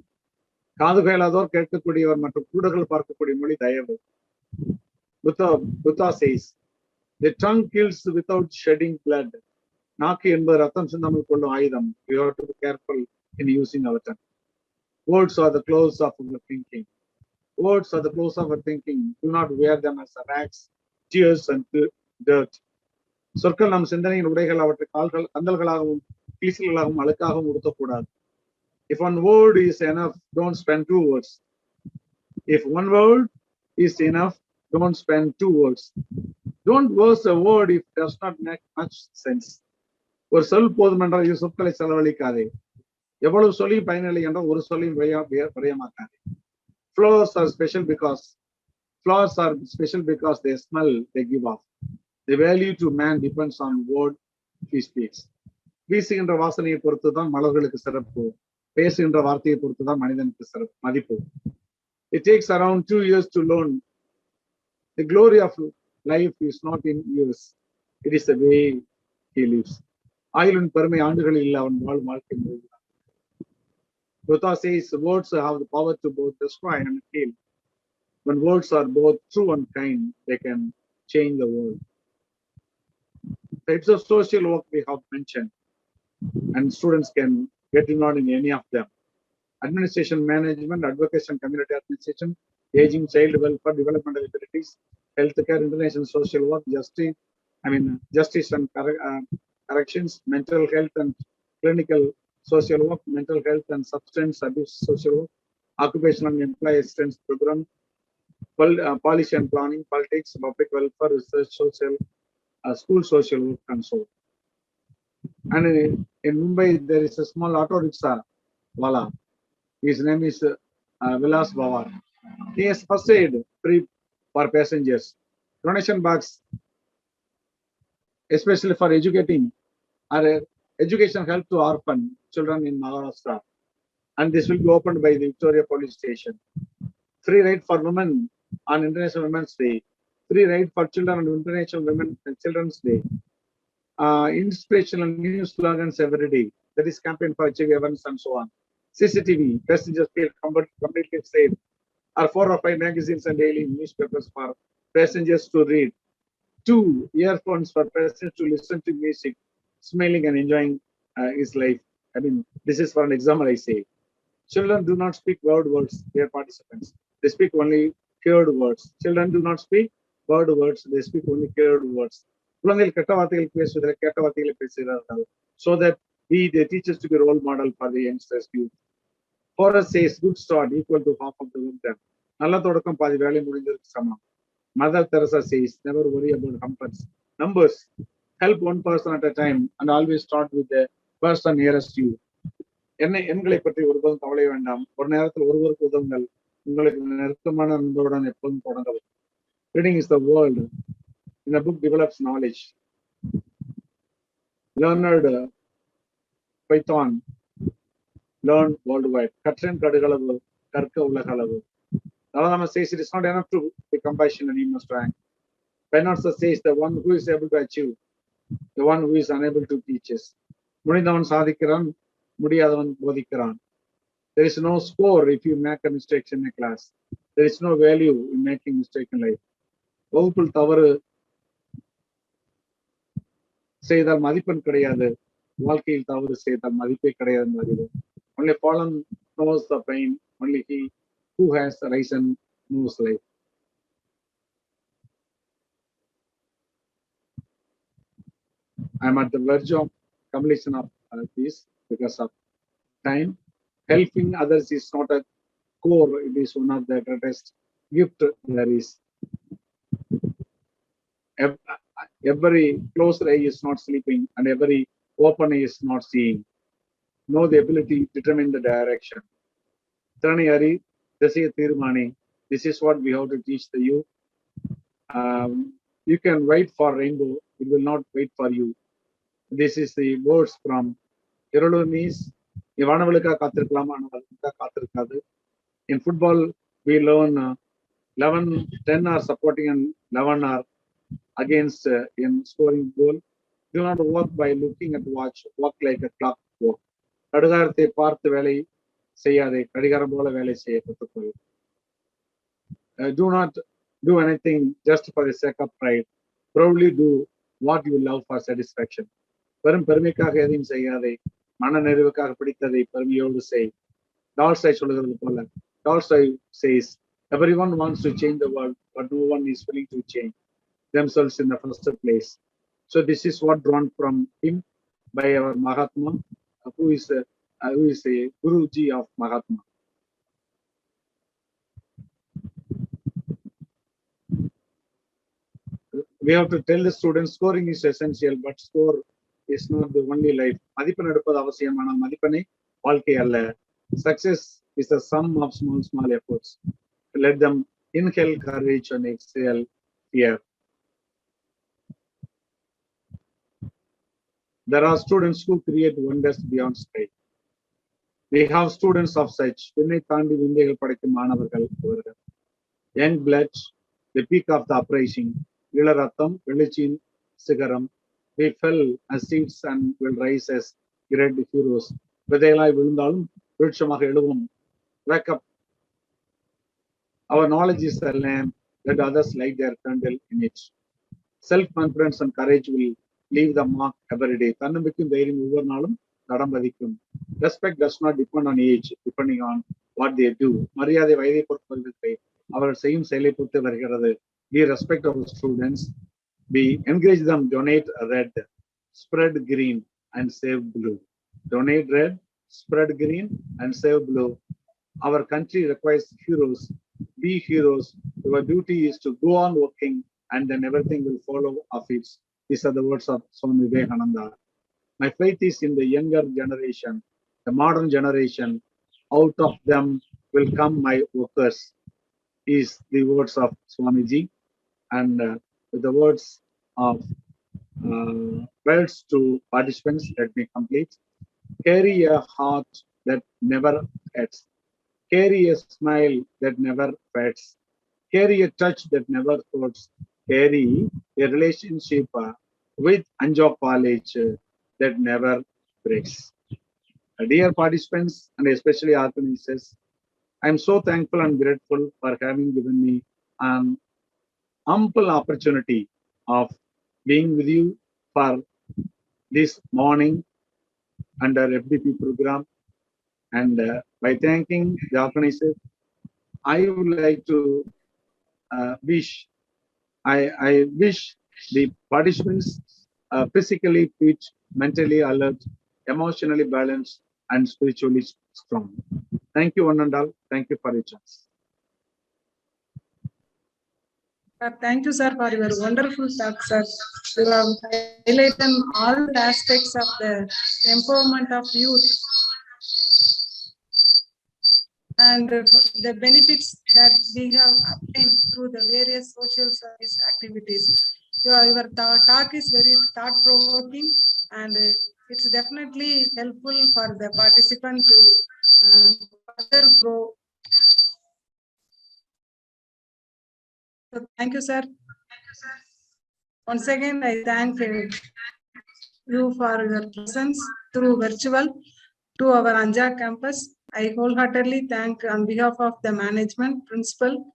காது கேளாதோர் கேட்கக்கூடியவர் மற்றும் கூடுகள் பார்க்கக்கூடிய மொழி தயவு. Buddha says, the tongue kills without shedding blood. நாக்கு என்பது ரத்தம் சிந்தாமல் கொள்ளும் ஆயுதம். We have to be careful in using our tongue. Words are the clothes of our thinking. Words are the clothes of our thinking. Do not wear them as rags, tears and dirt. சொற்கள் நம் சிந்தனையின் உடைகள், அவற்றை கந்தல்களாகவும் கிளிசல்களாகவும் அழுக்காகவும் உடுத்தக்கூடாது. If one word is enough, don't spend 2 words. If one word is enough, don't spend 2 words. Don't waste a word if it does not make much sense. ஒரு சொல் போதும் என்றால் இரு சொற்களை செலவழிக்காதே. எவ்வளவு சொல்லி பயனில்லை என்றால் ஒரு சொல்லையும் விரையமாக்காதே. Flowers are special because they smell, they give off. The value to man depends on word he speaks. வீசுகின்ற வாசனையை பொறுத்துதான் மலர்களுக்கு சிறப்பு, பேசுகின்ற வார்த்தையை பொறுத்துதான் மனிதனுக்கு சிறப்பு மதிப்பு. It takes around 2 years to learn. The glory of life is not in years, it is the way he lives. ஆயுளின் பெருமை ஆண்டுகளில் இல்லை, அவன் வாழும் வாழ்க்கை முறைதான். Buddha says words have the power to both destroy and heal. When words are both true and kind, they can change the world. Types of social work we have mentioned, and students can get involved in any of them. Administration, management, advocacy and community administration, aging, child welfare, developmental abilities, healthcare, international social work, justice and corrections, mental health and clinical social work, mental health and substance abuse social work, occupational and employee assistance program, policy and planning, politics, public welfare, research, social, school social work, and so on. And in Mumbai, there is a small auto rickshaw wala. His name is Vilas Bawar. He has first aid free for passengers. Donation box, especially for education help to orphan children in Maharashtra. And this will be opened by the Victoria Police Station. Free ride for women on International Women's Day. Free ride for children on International Women and Children's Day. Inspirational new slogans every day. That is campaign for HIV awareness and so on. CCTV, passengers feel completely safe. Or 4 or 5 magazines and daily newspapers for passengers to read. 2 earphones for passengers to listen to music, smiling and enjoying his life. This is for an example I say. Children do not speak word words, dear participants. They speak only heard words. Children do not speak word words, they speak only heard words. குழந்தைகள் கெட்ட வார்த்தைகள் பேசுவதில் கேட்ட வார்த்தைகளை பேசுகிறார்கள். So that we, the teachers, to be role model for the youngsters. Forrest says good start equal to half of the work done. நல்ல தொடக்கம் பாதி வேலை முடிந்ததற்கு சமம். Mother Teresa says never worry about numbers. Help one person at a time and always start with the person nearest you. எண்களை பற்றி ஒருபோதும் கவலை வேண்டாம். ஒரு நேரத்தில் ஒருவருக்கு உதவுங்கள். உங்களுக்கு நெருக்கமான நண்பருடன் எப்போதும் தொடங்கவும். Reading is the world. In a book develops knowledge. Learned Python, learn worldwide. கற்றன் கடுகளவு, கற்க உலகளவு. Naladama says it is not enough to be compassionate and you must rank. Penarsa says the one who is able to achieve, the one who is unable to teach us. முடிந்தவன் சாதிக்கிறான், முடியாதவன் போதிக்கிறான். There is no score if you make a mistake in a class. there is no value in making mistake in life. வகுப்பில் தவறு செய்தால் மதிப்பெண் கிடையாது, வாழ்க்கையில் தவறு செய்தால் மதிப்பே கிடையாது. Only fallen knows the pain, only he who has risen knows life. I am at the verge of completion of this because of time. Helping others is not a core, it is one of the greatest gift there is. Every closed eye is not sleeping and every open eye is not seeing. Know the ability, determine the direction. Thiraniyari, Desiya Tirmani, this is what we have to teach the youth. You can wait for rainbow, it will not wait for you. This is the words from Irolonis. In football, we learn 10 are supporting and 11 are against in scoring goal. Do not work by looking at watch, work like a clock work. கடிகாரத்தை பார்த்து வேலை செய்யாதே, கடிகாரம் போல வேலை செய்ய கற்றுக்கொள். Do not do anything just for the sake of pride. Proudly do what you love for satisfaction. பெரும் பெருமைக்காக எதையும் செய்யாதே, மன நிறைவுக்காக பிடித்ததை பெருமையோடு செய். டால்ஸ்டாய் சொல்லுகிறது போல, Tolstoy says, everyone wants to change the world, but no one is willing to change themselves in the first place. So this is what drawn from him by our Mahatma, who is a Guruji of Mahatma. We have to tell the students scoring is essential, but score is not the only life. மதிப்பெண் எடுப்பது அவசியம், ஆனால் மதிப்பெண்ணை வாழ்க்கை அல்ல. Success is the sum of small efforts. Let them inhale courage and exhale fear. There are students who create wonders beyond sky. We have students of such. விண்ணை தாண்டி விந்தைகள் படைக்கும் மாணவர்கள் அவர்கள். Young blood, the peak of the uprising. இளரத்தம், எழுச்சியின் சிகரம். We fell as seeds and will rise as great heroes. விதைகளாய் விழுந்தாலும் விருட்சமாக எழுவோம். Wake up. Our knowledge is a lamp. Let others light their candle in it. Self-confidence and courage will leave the mark every day. தன்னம்பிக்கையும் தைரியம் ஒவ்வொரு நாளும் தடம் பதிக்கும். Respect does not depend on age, depending on what they do. மரியாதை வயதை பொறுத்து வருவதில்லை, அவர்கள் செய்யும் செயலை பொறுத்து வருகிறது. We respect our students. We encourage them. Donate red, spread green, and save blue. Donate red, spread green, and save blue. Our country requires heroes. Be heroes. Your duty is to go on working, and then everything will follow of it. These are the words of Swami Vivekananda. My faith is in the younger generation, the modern generation. Out of them will come my workers, is the words of Swamiji. And with the words of words to participants, let me complete. Carry a heart that never hurts. Carry a smile that never fades. Carry a touch that never hurts. Carry a relationship with Anjo College that never breaks. Dear participants and especially organizers, I am so thankful and grateful for having given me an ample opportunity of being with you for this morning under FDP program. And by thanking the organizers, I would like to wish the participants physically fit, mentally alert, emotionally balanced, and spiritually strong. Thank you, one and all. Thank you for your chance. Thank you, sir, for your wonderful talk, sir. You have highlighted all the aspects of the empowerment of youth and the benefits that we have obtained through the various social service activities. Your talk is very thought-provoking, and it's definitely helpful for the participant to further grow. So thank you, sir. Once again, I thank you for your presence through virtual to our Anja campus. I wholeheartedly thank on behalf of the management, principal,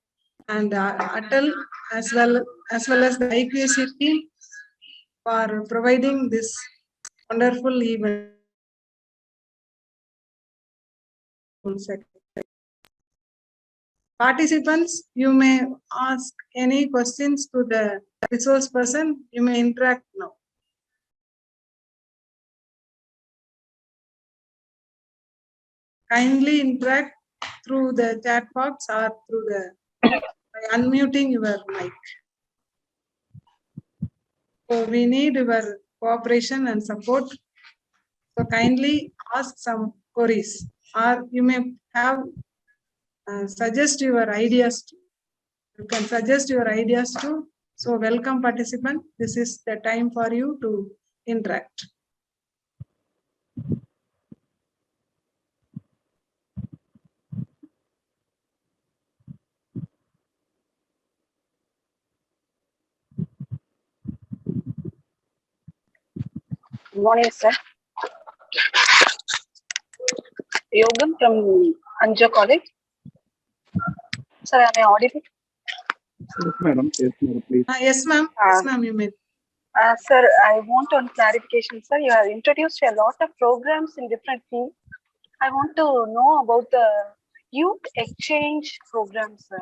and Atal as well as the IQAC team for providing this wonderful event. Participants, you may ask any questions to the resource person. You may interact now. Kindly interact through the chat box or through the by unmuting your mic. So we need your cooperation and support. So kindly ask some queries, or you may have suggest your ideas. You can suggest your ideas too. So welcome participant. This is the time for you to interact. Good morning, sir. Yogam from Jayakodi. Sir, am I audible? Yes, madam. Yes, madam, please. Yes, ma'am. Yes, ma'am. You may. Sir, I want one clarification, sir. You have introduced a lot of programs in different fields. I want to know about the youth exchange program, sir.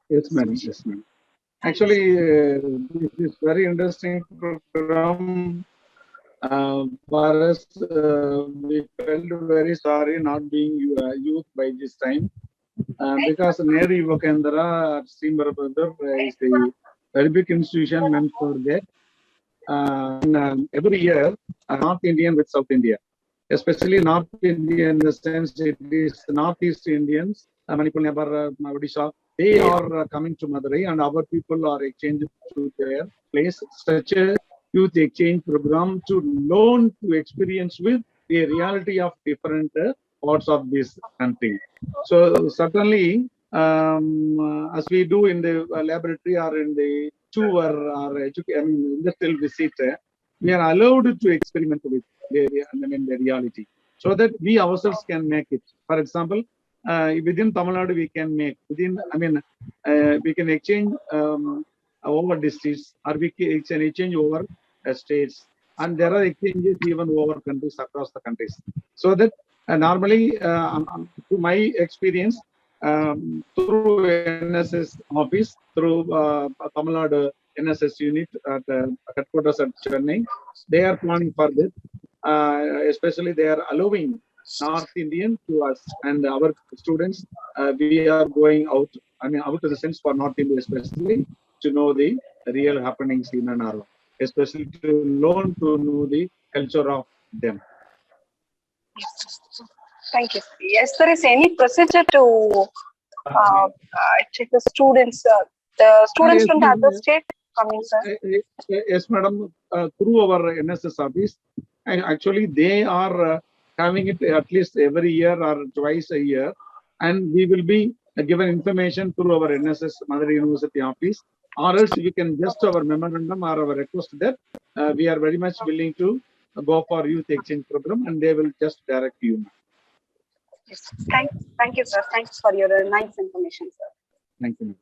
Yes, madam. Yes, madam. Actually, this is very interesting program. For us, we felt very sorry not being youth by this time, because Nehru Yuva Kendra at Simbarabadar is a very big institution meant for that. Every year, North Indian with South India, especially North India in the sense it is Northeast Indians, Manipur, Nepal, Odisha, they are coming to Madurai and our people are exchanged to their place. Such a youth exchange program to learn to experience with the reality of different parts of this country. So certainly, as we do in the laboratory or in the tour or industrial visit, we are allowed to experiment with the reality, so that we ourselves can make it. For example, within Tamil Nadu, we can make we can exchange over districts, or we can exchange over states, and there are exchanges even over countries across the countries. So that normally, to my experience, through NSS office, through Tamil Nadu NSS unit at headquarters at Chennai, they are planning for this. Especially, they are allowing North Indian to us and our students. We are going out. Out to the sense for North India, especially to know the real happenings in an hour, especially to learn to know the culture of them. Thank you. Yes, there is any procedure to check the students? The students from the other state coming, sir? Yes, madam. Through our NSS office, actually they are having it at least every year or twice a year, and we will be given information through our NSS Mother University office, or else we can just our memorandum or our request that we are very much willing to go for youth exchange program, and they will just direct you. Yes. Thank you, sir. Thanks for your nice information, sir. Thank you.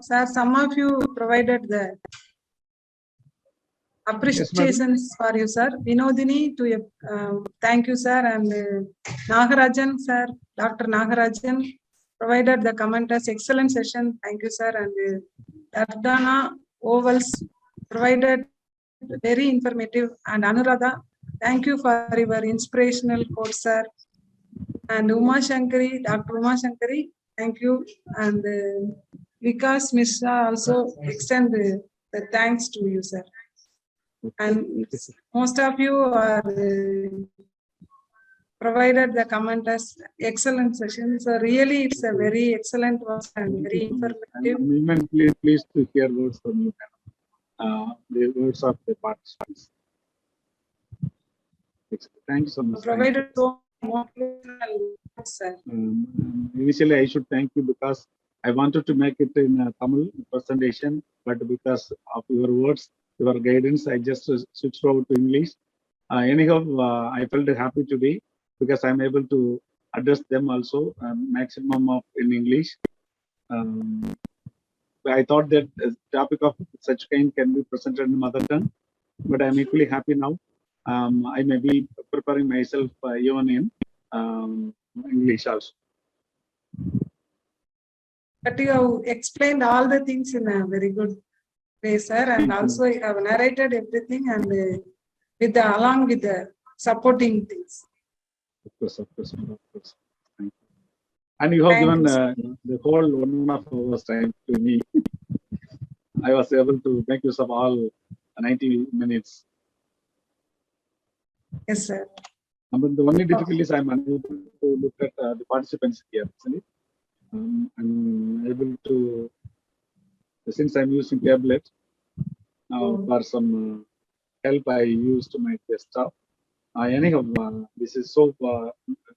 Sir, some of you provided the appreciations for you, sir. Vinodini, to thank you, sir, and Nagarajan, sir, Dr. Nagarajan provided the comment as excellent session. Thank you, sir, and Dardana Ovals provided very informative, and Anuradha, thank you for your inspirational quote, sir. And Uma Shankari, Dr. Uma Shankari, thank you, and Vikas Mishra also extend the thanks to you, sir. And most of you are provided the comment as excellent session. So really, it's a very excellent one and very informative. I'm pleased to hear words from you. The words of the participants. Thank you so much. Provided so motivational, sir. Initially, I should thank you because I wanted to make it in a Tamil presentation, but because of your words, your guidance, I just switched over to English. Anyhow, I felt happy today because I'm able to address them also maximum of in English. I thought that a topic of such kind can be presented in mother tongue, but I'm equally happy now. I may be preparing myself even in English also. But you have explained all the things in a very good way, sir, and also you have narrated everything and along with the supporting things. Of course. Thank you. And you have given the whole 1.5 hours time to me. I was able to make use of all 90 minutes. Yes, sir. But the only difficulty is I'm unable to look at the participants here. I'm able to, since I'm using tablet, for some help I used my desktop. Anyhow, this is so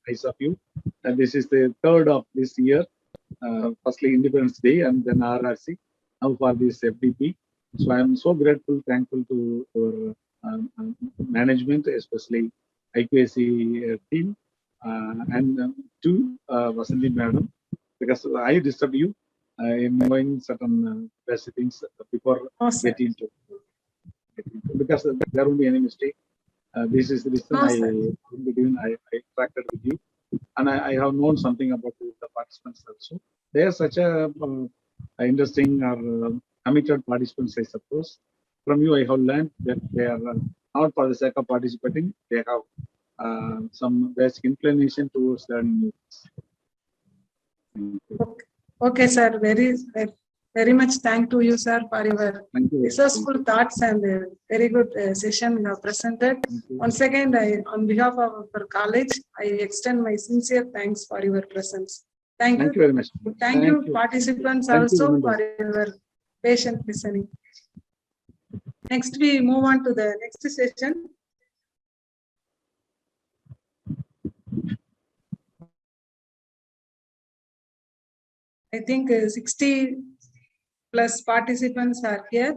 nice of you. And this is the third of this year. Firstly, Independence Day and then RRC. Now for this FDP. So I'm so grateful, thankful to your management, especially IQAC team and to Vasanthi madam, because I disturbed you in knowing certain basic things before getting to, because there won't be any mistake. This is the reason I interacted with you, and I have known something about the participants also. They are such a interesting or committed participants, I suppose. From you, I have learned that they are not for the sake of participating. They have some basic inclination towards learning new things. Okay, sir. Very much thank to you, sir, for your resourceful thoughts and very good session you have presented. Once again, on behalf of our college, I extend my sincere thanks for your presence. Thank you very much. Thank you, participants, also for your patient listening. Next, we move on to the next session. I think 60 plus participants are here.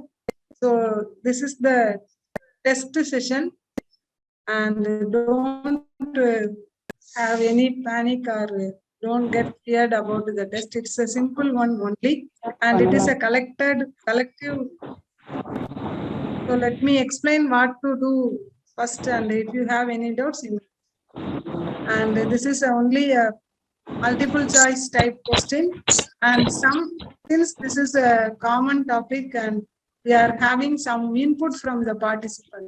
So this is the test session, and don't have any panic or don't get feared about the test. It's a simple one only, and it is a collective. So let me explain what to do first, and if you have any doubts, and this is only a multiple choice type question, and since this is a common topic and we are having some input from the participant.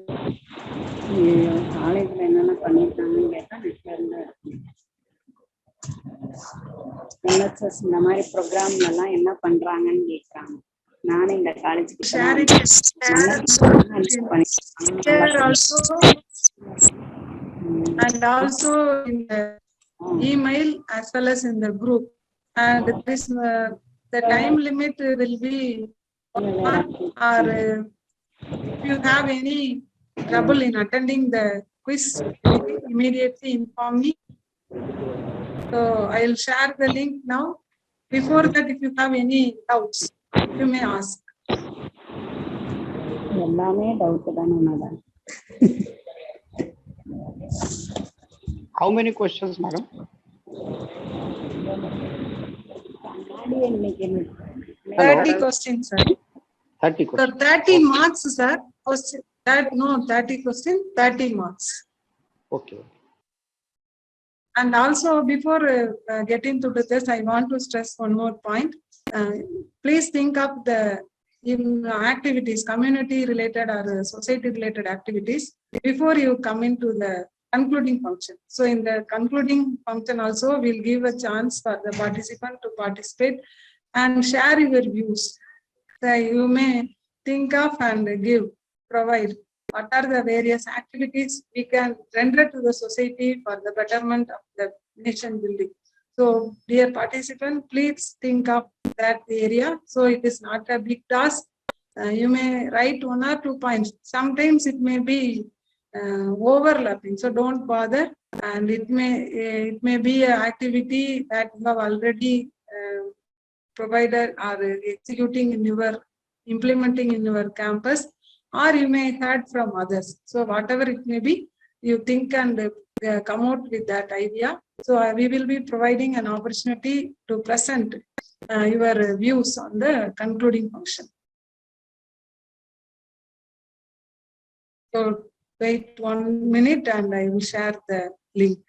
இந்த மாதிரி ப்ரோக்ராம்ல எல்லாம் என்ன பண்றாங்கன்னு கேக்குறாங்க. நானே இந்த காலேஜுக்கு and also in the email as well as in the group, and this the time limit will be or if you have any trouble in attending the quiz, immediately inform me. So I'll share the link now. Before that, if you have any doubts, you may ask. எல்லாமே doubt தானே madam. How many questions, madam? 30 questions, sir. 30 questions. So 30 marks, sir. No, 30 questions, 30 marks. Okay. And also, before getting to this, I want to stress one more point. Please think of the activities, community-related or society-related activities before you come into the concluding function. So in the concluding function also, we'll give a chance for the participant to participate and share your views. So you may think of and provide what are the various activities we can render to the society for the betterment of the nation building. So dear participant, please think of that area. So it is not a big task. You may write 1 or 2 points. Sometimes it may be overlapping, so don't bother, and it may be an activity that you have already provided or executing in your, implementing in your campus, or you may heard from others. So whatever it may be, you think and come out with that idea. So we will be providing an opportunity to present your views on the concluding function. So wait 1 minute and I will share the link.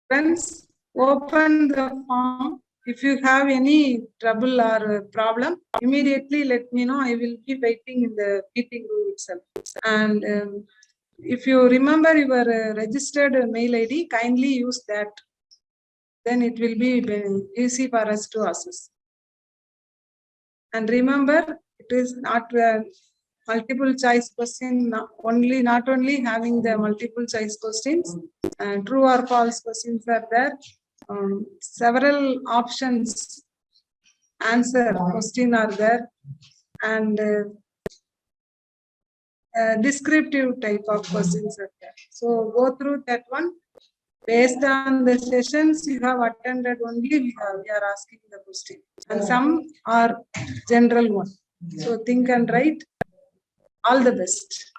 Friends, open the form. If you have any trouble or problem, immediately let me know. I will be waiting in the meeting room itself. And if you remember your registered mail ID, kindly use that. Then it will be easy for us to access. And remember, it is not multiple choice question, not only having the multiple choice questions, true or false questions are there. Several options answer question are there, and descriptive type of questions are there. So go through that one. Based on the sessions you have attended only, we are asking the question, and some are general one. So think and write. All the best.